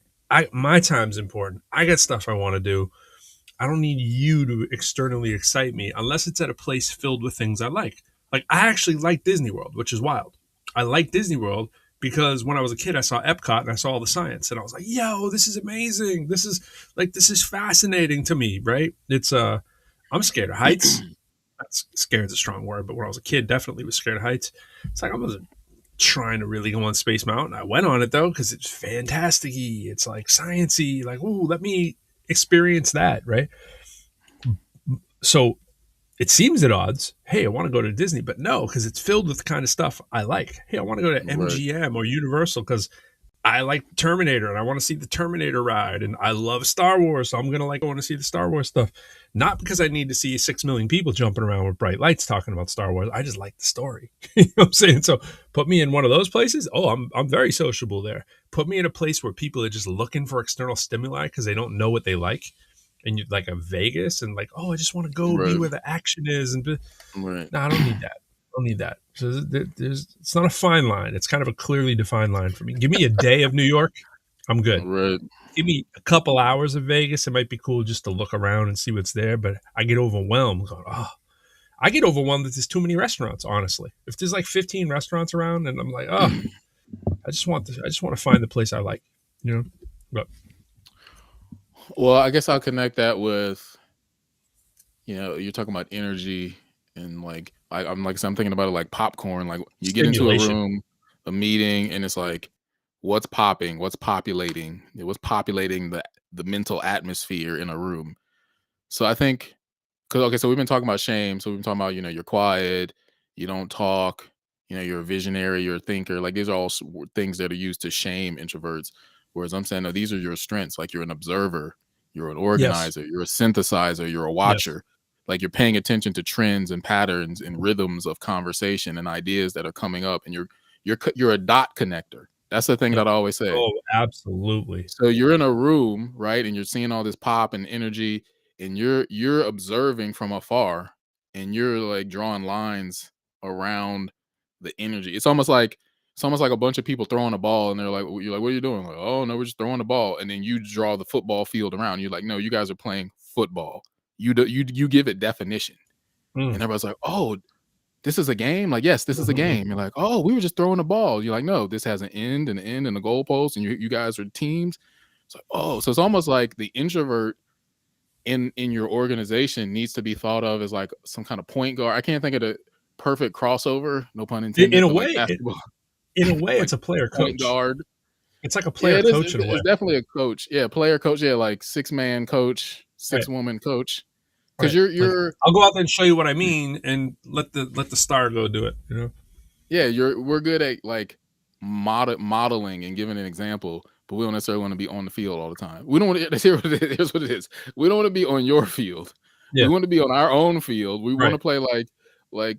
my time's important. I got stuff I want to do. I don't need you to externally excite me unless it's at a place filled with things I like. Like I actually like Disney World, which is wild. I like Disney World because when I was a kid, I saw Epcot and I saw all the science, and I was like, "Yo, this is amazing! This is fascinating to me." Right? I'm scared of heights. That's scared is a strong word, but when I was a kid, definitely was scared of heights. It's like I wasn't trying to really go on Space Mountain. I went on it though because it's fantastic-y. It's like science-y. Like, ooh, let me experience that, right? So it seems at odds. Hey, I want to go to Disney, but no, because it's filled with the kind of stuff I like. Hey, I want to go to Right. MGM or Universal because I like Terminator and I want to see the Terminator ride, and I love Star Wars, so I'm gonna like going to see the Star Wars stuff. Not because I need to see 6 million people jumping around with bright lights talking about Star Wars. I just like the story. You know what I'm saying? So put me in one of those places. Oh, I'm very sociable there. Put me in a place where people are just looking for external stimuli because they don't know what they like. And you like a Vegas and like, oh, I just want to go be Right. where the action is. And Right. no, I don't need that. I don't need that. So it's not a fine line. It's kind of a clearly defined line for me. Give me a day of New York, I'm good. Right. Give me a couple hours of Vegas. It might be cool just to look around and see what's there, but I get overwhelmed. Going, oh, I get overwhelmed that there's too many restaurants. Honestly, if there's like 15 restaurants around, and I'm like, oh, I just want to find the place I like. You know, but Well, I guess I'll connect that with, you're talking about energy and I'm like, so I'm thinking about it like popcorn. Like you get into a stimulation. room, a meeting, and it's like, what's popping? What's populating? What's populating the mental atmosphere in a room? So I think, because okay, so we've been talking about shame. So we've been talking about, you're quiet, you don't talk, you're a visionary, you're a thinker. Like these are all things that are used to shame introverts. Whereas I'm saying, no, these are your strengths. Like you're an observer, you're an Yes, organizer, you're a synthesizer, you're a yes, watcher. Like you're paying attention to trends and patterns and rhythms of conversation and ideas that are coming up, and you're a dot connector. That's the thing yep. that I always say. Oh, absolutely. So you're in a room, right? And you're seeing all this pop and energy, and you're observing from afar, and you're like drawing lines around the energy. It's almost like a bunch of people throwing a ball, and they're like, you're like, what are you doing? Like, oh no, we're just throwing the ball. And then you draw the football field around. You're like, no, you guys are playing football. You give it definition. Mm. And everybody's like, oh, this is a game? Like, yes, this is a Mhm. game. You're like, oh, we were just throwing the ball. You're like, no, this has an end and a goalpost, and you guys are teams. It's like, oh, so it's almost like the introvert in your organization needs to be thought of as like some kind of point guard. I can't think of the perfect crossover, no pun In intended, a but like way, basketball, in a way, like it's a player point coach. guard. It's like a Yeah, player it is. coach in a way. It's definitely a coach. Yeah, player coach. Yeah, like 6-man coach, Right. 6-woman coach. Because Right. you're Like, you're I'll go out there and show you what I mean, and let the star go do it. You know. Yeah, we're good at like modeling and giving an example, but we don't necessarily want to be on the field all the time. We don't want to. Here's what it is. We don't want to be on your field. We Yeah. want to be on our own field. We want Right. to play like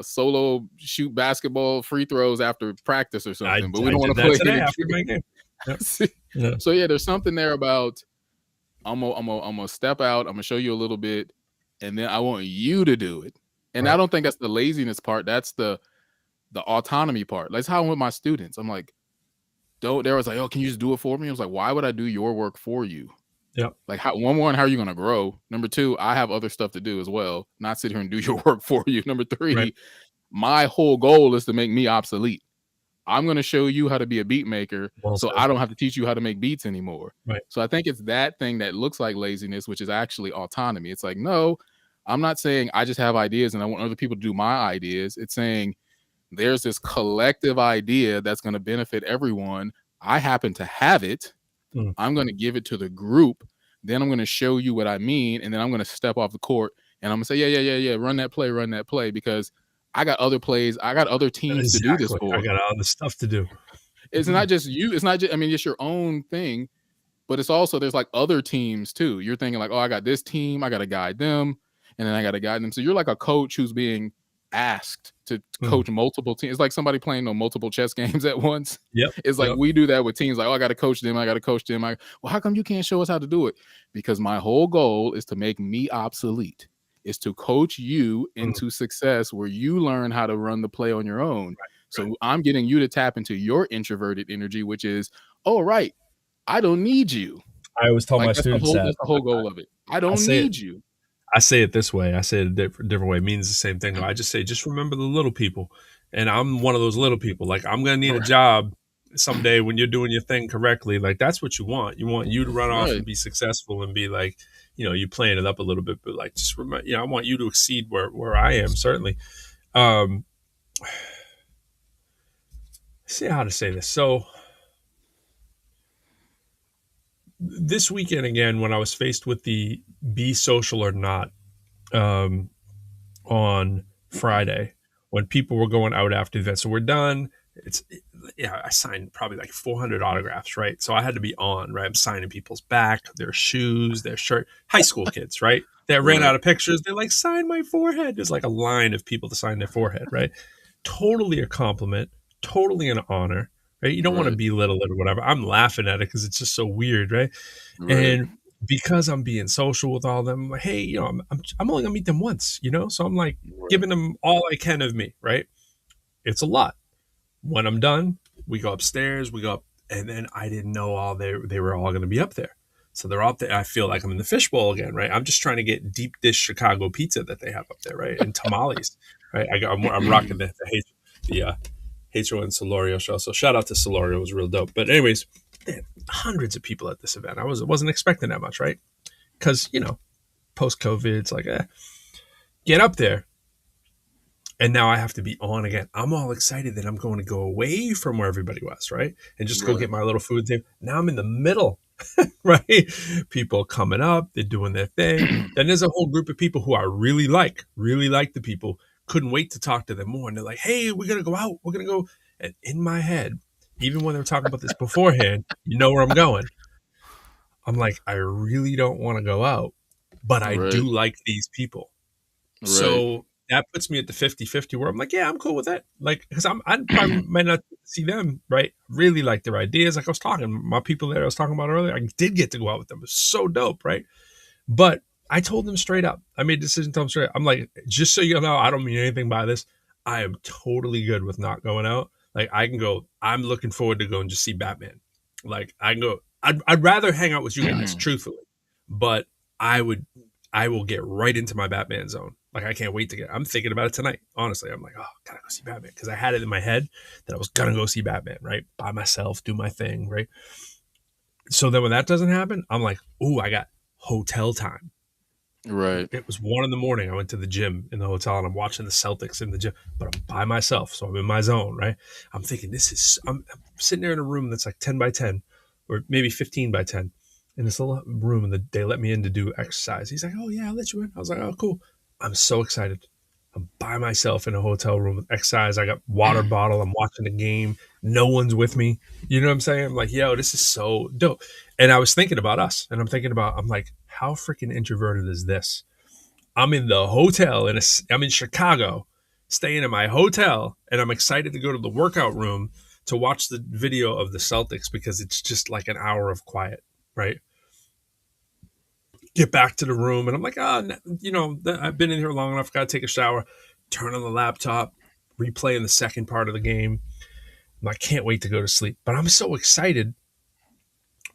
solo shoot basketball free throws after practice or I something, but we I don't want did to that play today any after my game. game. Yep. Yeah. So yeah, there's something there about I'm gonna step out. I'm gonna show you a little bit, and then I want you to do it. And I Right. don't think that's the laziness part. That's the autonomy part. That's how I'm with my students. I'm like, don't. They was like, oh, can you just do it for me? I was like, why would I do your work for you? Yep. Like, one, how are you going to grow? Number two, I have other stuff to do as well. Not sit here and do your work for you. Number Right. three, my whole goal is to make me obsolete. I'm going to show you how to be a beat maker, Well so said. I don't have to teach you how to make beats anymore. Right. So I think it's that thing that looks like laziness, which is actually autonomy. It's like, no, I'm not saying I just have ideas and I want other people to do my ideas. It's saying there's this collective idea that's going to benefit everyone. I happen to have it. Mm. I'm going to give it to the group. Then I'm going to show you what I mean. And then I'm going to step off the court and I'm going to say, yeah. Run that play because I got other plays. I got other teams to do this Exactly. I for. got other stuff to do. It's not just you. It's not just, I mean, it's your own thing, but it's also, there's like other teams too. You're thinking like, oh, I got this team. I got to guide them. And then I got to guide them. So you're like a coach who's being asked to Mm. coach multiple teams. It's like somebody playing on multiple chess games at once. Yep. It's like Yep. we do that with teams. Like, oh, I got to coach them. I got to coach them. Well, how come you can't show us how to do it? Because my whole goal is to make me obsolete. Is to coach you Mm. into success where you learn how to run the play on your own. Right. So I'm getting you to tap into your introverted energy, which is, oh, right, I don't need you. I always tell Like my students that. that's the whole goal of it. I I don't say it need you. I say it this way. I say it a different way. It means the same thing. I just say, just remember the little people. And I'm one of those little people. Like, I'm going to need a Right. job someday when you're doing your thing correctly. Like, that's what you want. You want you to run off Right. and be successful and be like, you playing it up a little bit, but like, just remember, I want you to exceed where I am, certainly. Um, see how to say this. So, this weekend, again, when I was faced with the be social or not, um, on Friday when people were going out after the event. So we're done. I signed probably like 400 autographs, right? So I had to be on, right? I'm signing people's back, their shoes, their shirt. High school kids, right? They ran Right. out of pictures. They're like, sign my forehead. There's like a line of people to sign their forehead, right? Totally a compliment, totally an honor, right? You don't want to Right. belittle it or whatever. I'm laughing at it because it's just so weird, right? Right. And because I'm being social with all of them, I'm like, hey, I'm only gonna meet them once, so I'm like Right. giving them all I can of me, right? It's a lot. When I'm done, we go upstairs, we go up, and then I didn't know they were all going to be up there. So they're up there. I feel like I'm in the fishbowl again, right? I'm just trying to get deep dish Chicago pizza that they have up there, right? And tamales, right? I'm rocking the Hatro and Solorio show. So shout out to Solorio, it was real dope. But anyways, man, hundreds of people at this event. I wasn't expecting that much, right? Because post COVID, it's like, get up there. And now I have to be on again. I'm all excited that I'm going to go away from where everybody was, right? And just go Right. get my little food thing. Now I'm in the middle, right? People coming up, they're doing their thing. Then there's a whole group of people who I really like the people. Couldn't wait to talk to them more. And they're like, hey, we're going to go out. We're going to go. And in my head, even when they were talking about this beforehand, you know where I'm going. I'm like, I really don't want to go out, but I Right. do like these people. Right. So that puts me at the 50-50 where I'm like, yeah, I'm cool with that. Like, because I probably might not see them, right? Really like their ideas. Like I was talking, my people there I was talking about earlier, I did get to go out with them. It was so dope, right? But I told them straight up. I made a decision to tell them straight up. I'm like, just so you know, I don't mean anything by this. I am totally good with not going out. Like I can go, I'm looking forward to go and just see Batman. Like I can go, I'd rather hang out with you guys, truthfully. But I would I will get right into my Batman zone. Like I can't wait to I'm thinking about it tonight. Honestly, I'm like, oh, gotta go see Batman because I had it in my head that I was gonna go see Batman, right, by myself, do my thing, right. So then when that doesn't happen, I'm like, oh, I got hotel time. Right. It was 1 a.m. I went to the gym in the hotel and I'm watching the Celtics in the gym, but I'm by myself, so I'm in my zone, right. I'm thinking I'm sitting there in a room that's like 10 by 10, or maybe 15 by 10. In this little room, and they let me in to do exercise. He's like, "Oh yeah, I'll let you in." I was like, "Oh cool." I'm so excited. I'm by myself in a hotel room with exercise. I got water bottle. I'm watching the game. No one's with me. You know what I'm saying? I'm like, yo, this is so dope. And I was thinking about us, and I'm like, how freaking introverted is this? I'm in the hotel I'm in Chicago, staying in my hotel, and I'm excited to go to the workout room to watch the video of the Celtics because it's just like an hour of quiet, right? Get back to the room, and I'm like, I've been in here long enough. Got to take a shower, turn on the laptop, replaying the second part of the game. I can't wait to go to sleep. But I'm so excited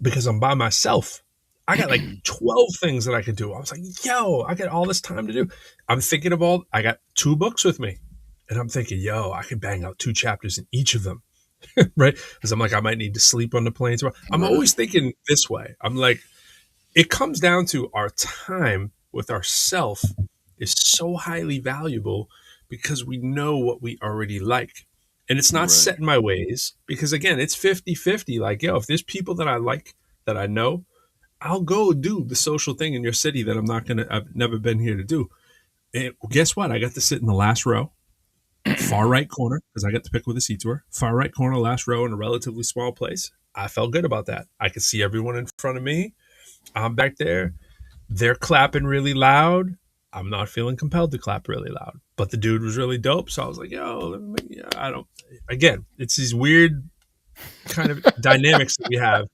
because I'm by myself. I got like 12 things that I could do. I was like, yo, I got all this time to do. I'm thinking of I got 2 books with me. And I'm thinking, yo, I could bang out 2 chapters in each of them. Right? Because I'm like, I might need to sleep on the plane tomorrow. I'm Right. always thinking this way. I'm like, it comes down to our time with ourself is so highly valuable because we know what we already like. And it's not Right. set in my ways because, again, it's 50-50. Like, yo, if there's people that I like that I know, I'll go do the social thing in your city that I've never been here to do. And guess what? I got to sit in the last row, far right corner, because I got to pick where the seats were. Far right corner, last row in a relatively small place. I felt good about that. I could see everyone in front of me. I'm back there. They're clapping really loud. I'm not feeling compelled to clap really loud, but the dude was really dope. So I was like, yo, I don't, again, it's these weird kind of dynamics that we have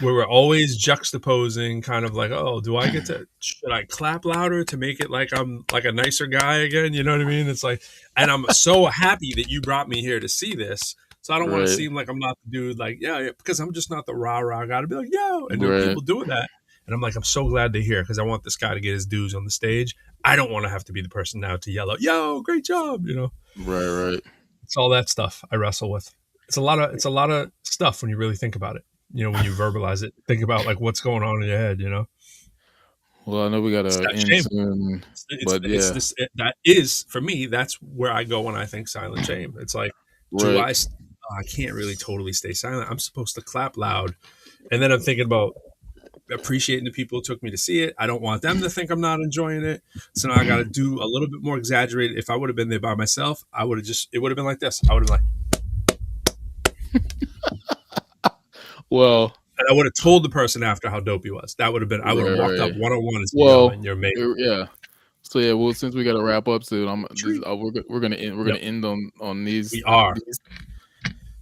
where we're always juxtaposing kind of like, oh, should I clap louder to make it like I'm like a nicer guy again? You know what I mean? It's like, and I'm so happy that you brought me here to see this. So I don't want to Right. seem like I'm not the dude, like, yeah, because I'm just not the rah guy to be like, yo. And there are Right. people doing that. And I'm like, I'm so glad to hear because I want this guy to get his dues on the stage. I don't want to have to be the person now to yell out, yo, great job. Right. Right. It's all that stuff I wrestle with. It's a lot of stuff when you really think about it. When you verbalize it, think about like what's going on in your head. Well, I know we It's gotta that end shame. soon, It's but it's yeah. this that is for me. That's where I go when I think silent shame. It's like, do Right. I? I can't really totally stay silent. I'm supposed to clap loud, and then I'm thinking about appreciating the people who took me to see it. I don't want them to think I'm not enjoying it. So now I got to do a little bit more exaggerated. If I would have been there by myself, it would have been like this. I would have been like, Well, And I would have told the person after how dope he was. That would have been. I would have walked up right. one on one and said, "Yo, man, Well, you're amazing." yeah. So yeah, well, since we got to wrap up soon, Treat. we're gonna end, Yep, we're gonna end on we are.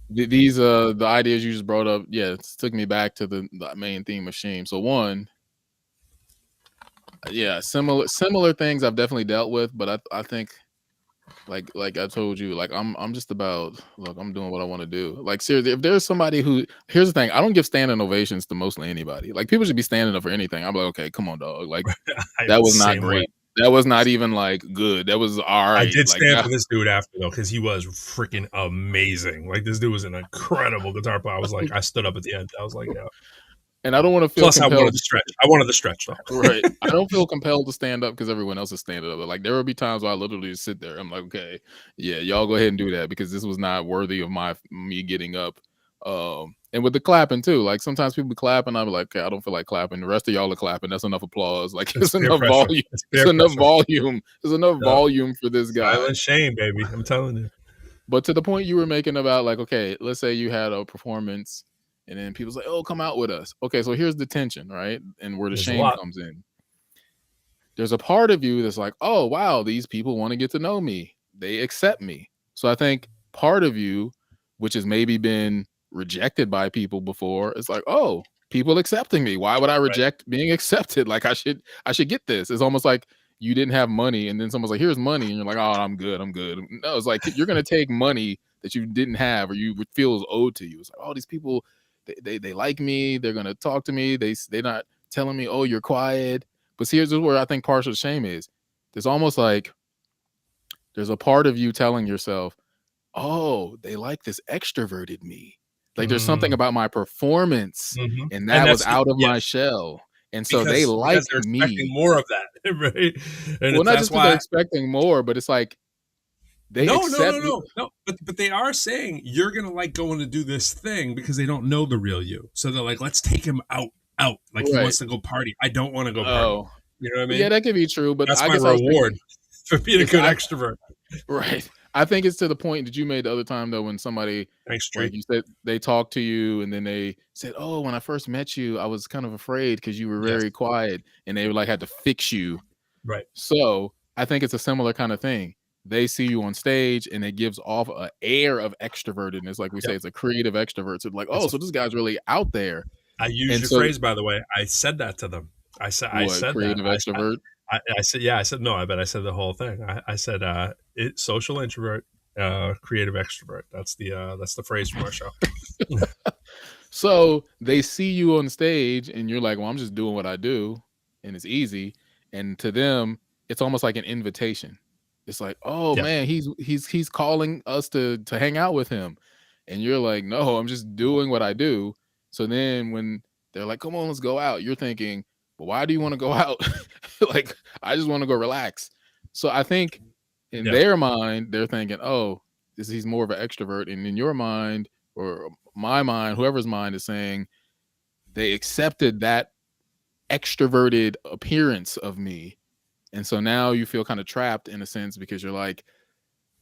these the ideas you just brought up. Yeah, it took me back to the main theme of shame. So one, yeah, similar things I've definitely dealt with, but I think like I told you, like I'm just about, look, I'm doing what I want to do. Like seriously, if there's somebody who, here's the thing, I don't give standing ovations to mostly anybody. Like people should be standing up for anything. I'm like, okay, come on, dog. Like I'm that the was not same way. great. That was not even like good. That was all I right. did Like stand for this dude after though, because he was freaking amazing. Like this dude was an incredible guitar player. I was like, I stood up at the end. I was like, yeah. and I don't want to feel Plus, I wanted compelled. the stretch. I wanted the stretch though. Right. I don't feel compelled to stand up because everyone else is standing up. Like there will be times where I literally just sit there. I'm like, okay, yeah, y'all go ahead and do that because this was not worthy of me getting up. And with the clapping too, like sometimes people be clapping, I'm like, okay, I don't feel like clapping. The rest of y'all are clapping. That's enough applause. Like It's it's peer enough pressure. volume. It's It's peer enough pressure. volume. There's enough No. volume for this guy. Silent shame, baby. I'm telling you. But to the point you were making about like, okay, let's say you had a performance and then people's like, oh, come out with us. Okay, so here's the tension, right? And where the There's a shame lot. comes in. There's a part of you that's like, oh, wow, these people want to get to know me. They accept me. So I think part of you, which has maybe been rejected by people before, is like, oh, people accepting me. Why would I Right. reject being accepted? Like I should get this. It's almost like you didn't have money and then someone's like, here's money. And you're like, oh, I'm good. No, it's like you're gonna take money that you didn't have or you feel is owed to you. It's like, oh, these people, they like me, they're gonna talk to me, they're not telling me, oh, you're quiet. But see, here's where I think partial shame is. There's almost like there's a part of you telling yourself, oh, they like this extroverted me. Like there's something Mm. about my performance, Mhm. and And that was that's out of yeah, my shell. And so they because like they're expecting me. more of that, right? And Well, it's not that's just because they're why. expecting more, but it's like they No, no, accept no, you. no, no. But they are saying you're gonna like going to do this thing because they don't know the real you. So they're like, let's take him out. Like he Right. wants to go party. I don't want to go party. Oh, You know what I yeah, mean? that could be true. But That's I my guess I was reward thinking for being a it's good extrovert. right. I think it's to the point that you made the other time though, when somebody, Thanks, like Tree. you said, they talked to you and then they said, "Oh, when I first met you, I was kind of afraid because you were Yes. very quiet," and they like had to fix you. Right. So I think it's a similar kind of thing. They see you on stage and it gives off an air of extrovertedness, like we say, Yep. it's a creative extrovert. So like, It's oh, a so this guy's really out there. I used And your so phrase, by the way. I said that to them. I what, said that. creative extrovert? I said, yeah, I said, no, I bet I said the whole thing. I said, social introvert, creative extrovert. That's the phrase from our show. So they see you on stage and you're like, well, I'm just doing what I do and it's easy. And to them, it's almost like an invitation. It's like, oh Yeah. man, he's calling us to hang out with him. And you're like, no, I'm just doing what I do. So then when they're like, come on, let's go out, you're thinking, but why do you want to go out? Like, I just want to go relax. So I think in Yeah. their mind, they're thinking, oh, he's more of an extrovert. And in your mind, or my mind, whoever's mind is saying they accepted that extroverted appearance of me. And so now you feel kind of trapped in a sense because you're like,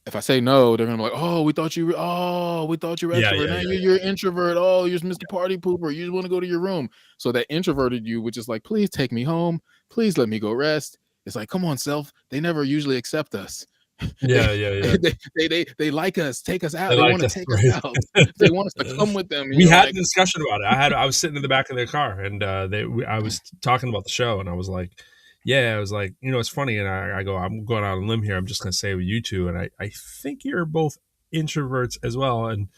if I say no, they're gonna be like, oh, we thought you were Yeah. extrovert. Yeah. Now Yeah. you're introvert. Oh, you're just Mr. Party Pooper. You just want to go to your room. So that introverted you, which is like, please take me home. Please let me go rest. It's like, come on, self. They never usually accept us. Yeah. Yeah. Yeah. They like us, take us out. They They like want to us, take us right? out. They want us to come with them. And We you're had a like, discussion about it. I was sitting in the back of their car, and I was talking about the show, and I was like, yeah, I was like, it's funny, and I go, I'm going out on a limb here. I'm just gonna say with you two, and I think you're both introverts as well. And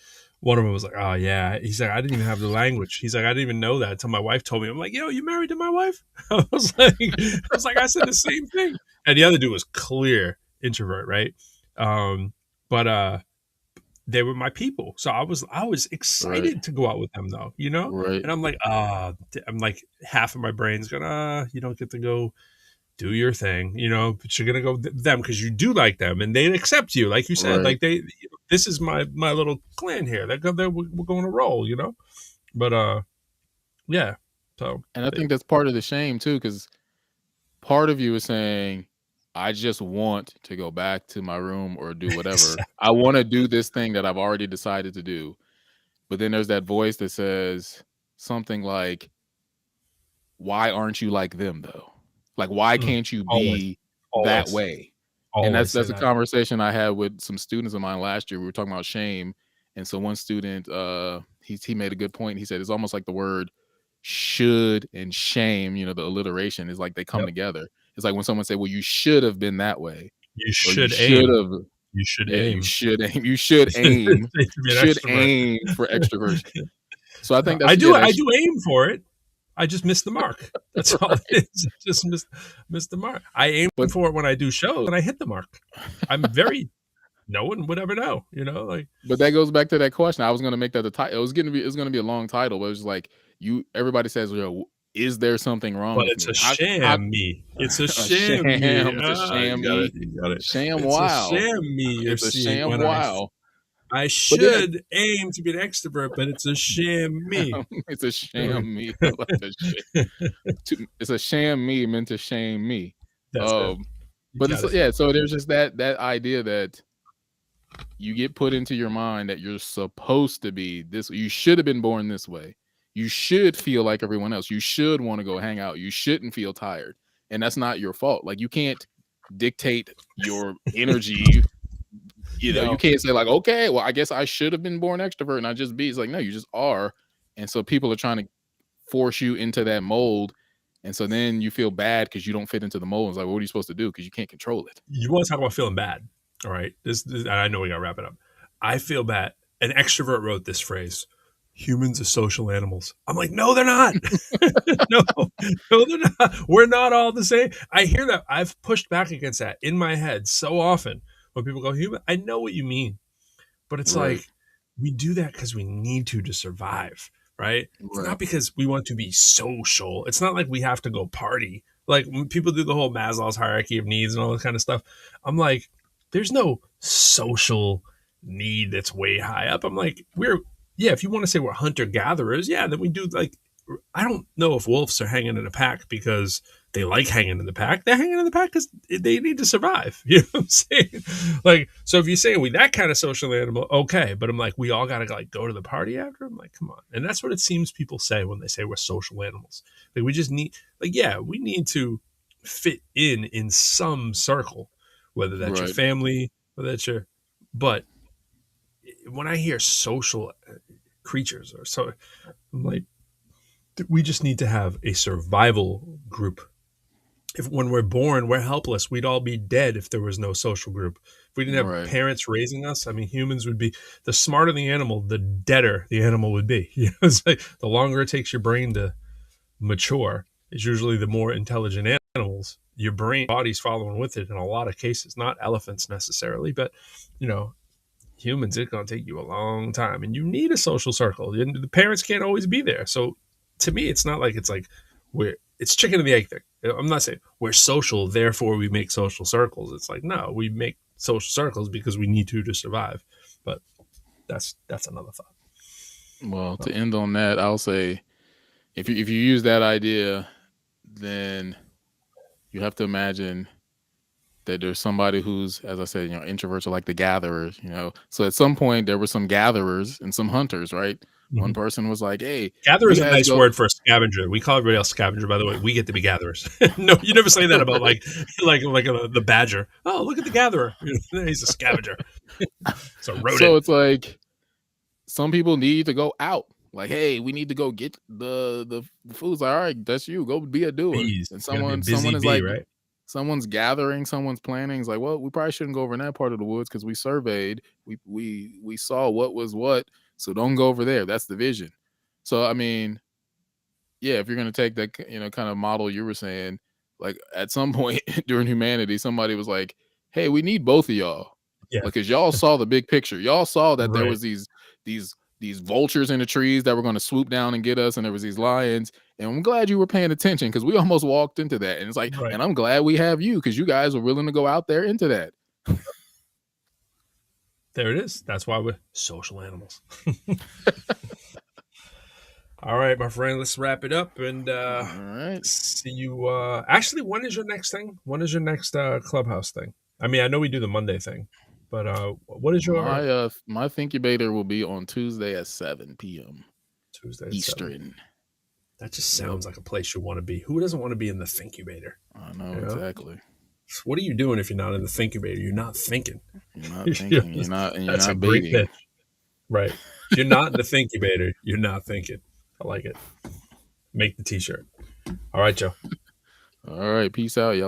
one of them was like, oh yeah, he's like, I didn't even have the language. He's like, I didn't even know that until my wife told me. I'm like, yo, you married to my wife? I said the same thing. And the other dude was clear introvert, right? But they were my people. So I was right, excited to go out with them though, right, And I'm like, I'm like half of my brain's going, you don't get to go do your thing, but you're gonna go them because you do like them and they accept you, like you said, right. like this is my little clan here. We're going to roll. But yeah. So And I think that's part of the shame too, because part of you is saying, I just want to go back to my room or do whatever. I want to do this thing that I've already decided to do. but then there's that voice that says something like, why aren't you like them though? Like, why Mm. can't you Always, be that always, way? And always say that's a that. conversation I had with some students of mine last year. We were talking about shame. And so one student, he made a good point. He said it's almost like the word should and shame, the alliteration is like they come Yep. together. It's like when someone say, well, you should have been that way, You or you should should aim. have. You should Yeah, you aim. should aim. You should aim. To be an Should extrovert. aim for extroversion. So I think I that's, do. I that's do aim for it. I just missed the mark. That's all right. it is. I just missed the mark. I aim But for it when I do shows, and I hit the mark. I'm very. No one would ever know. Like. But that goes back to that question. I was going to make that the title. It was going to be a long title, but it was like everybody says, is there something wrong But with it's me? a How sham me. It's a a sham me. sham? It's a sham You got it. me. You got it. Sham It's a wow. sham me you're It's a seeing sham when wow. I But then should aim to be an extrovert, but it's a sham me. it's a sham me. I like that shit. It's a sham me meant to shame me. That's it. But it's so there's just that idea that you get put into your mind that you're supposed to be this. You should have been born this way. You should feel like everyone else. You should want to go hang out. You shouldn't feel tired. And that's not your fault. Like, you can't dictate your energy. You can't say like, okay, well, I guess I should have been born extrovert and I just be. It's like, no, you just are. And so people are trying to force you into that mold. And so then you feel bad because you don't fit into the mold. It's like, what are you supposed to do? Because you can't control it. You want to talk about feeling bad? All right, this I know we gotta wrap it up. I feel bad. An extrovert wrote this phrase: "Humans are social animals." I'm like, no, they're not. no, they're not. We're not all the same. I hear that. I've pushed back against that in my head so often when people go human. I know what you mean, but it's Right. like we do that because we need to survive, right? It's Right. not because we want to be social. It's not like we have to go party. Like when people do the whole Maslow's hierarchy of needs and all that kind of stuff, I'm like, there's no social need that's way high up. I'm like, if you want to say we're hunter gatherers, yeah, then we do like, I don't know if wolves are hanging in a pack because they like hanging in the pack. They're hanging in the pack because they need to survive. You know what I'm saying? Like, so if you're saying we that kind of social animal, okay. But I'm like, we all got to like go to the party after. I'm like, come on. And that's what it seems people say when they say we're social animals. Like we just need, like, yeah, we need to fit in some circle, whether that's your Right. family, whether that's your, but when I hear social creatures or so, I'm like, we just need to have a survival group. If when we're born, we're helpless. We'd all be dead if there was no social group. If we didn't have Right. parents raising us, I mean, humans would be the smarter the animal, the deader the animal would be. It's like the longer it takes your brain to mature, it's usually the more intelligent animals. Your brain, body's following with it in a lot of cases. Not elephants necessarily, but humans, it's going to take you a long time, and you need a social circle. And the parents can't always be there. So to me, it's not like it's chicken and the egg thing. I'm not saying we're social, therefore we make social circles. It's like, no, we make social circles because we need to survive. But that's another thought. Well, to end on that, I'll say if you use that idea, then you have to imagine that there's somebody who's, as I said, introverts are like the gatherers, So at some point there were some gatherers and some hunters, right? Mm-hmm. One person was like, hey, gather is a nice word for a scavenger. We call everybody else scavenger, by the way. We get to be gatherers. No, you never say that about like the badger. Oh, look at the gatherer. He's a scavenger. It's a rodent. So it's like some people need to go out. Like, hey, we need to go get the food. It's like, all right, that's you. Go be a doer. Bees. And Someone is like, right? Someone's gathering, someone's planning. It's like, well, we probably shouldn't go over in that part of the woods because we surveyed, we saw what was what. So don't go over there. That's the vision. So I mean, yeah, if you're gonna take that kind of model you were saying, like at some point during humanity, somebody was like, hey, we need both of y'all. Yeah. Like, cause y'all saw the big picture. Y'all saw that there Right. was these vultures in the trees that were going to swoop down and get us, and there was these lions. And I'm glad you were paying attention because we almost walked into that. And it's like, Right. and I'm glad we have you because you guys are willing to go out there into that. There it is. That's why we're social animals. All right, my friend, let's wrap it up and All right. see you. Actually, when is your next thing? When is your next Clubhouse thing? I mean, I know we do the Monday thing, But what is your my Thinkubator will be on Tuesday at 7 p.m. Tuesday at 7? Eastern. That just sounds like a place you want to be. Who doesn't want to be in the Thinkubator? I know exactly. What are you doing if you're not in the Thinkubator? You're not thinking. You're not thinking. You're not That's a baiting. great pitch. Right. If you're not in the Thinkubator, you're not thinking. I like it. Make the t-shirt. All right, Joe. All right. Peace out, y'all.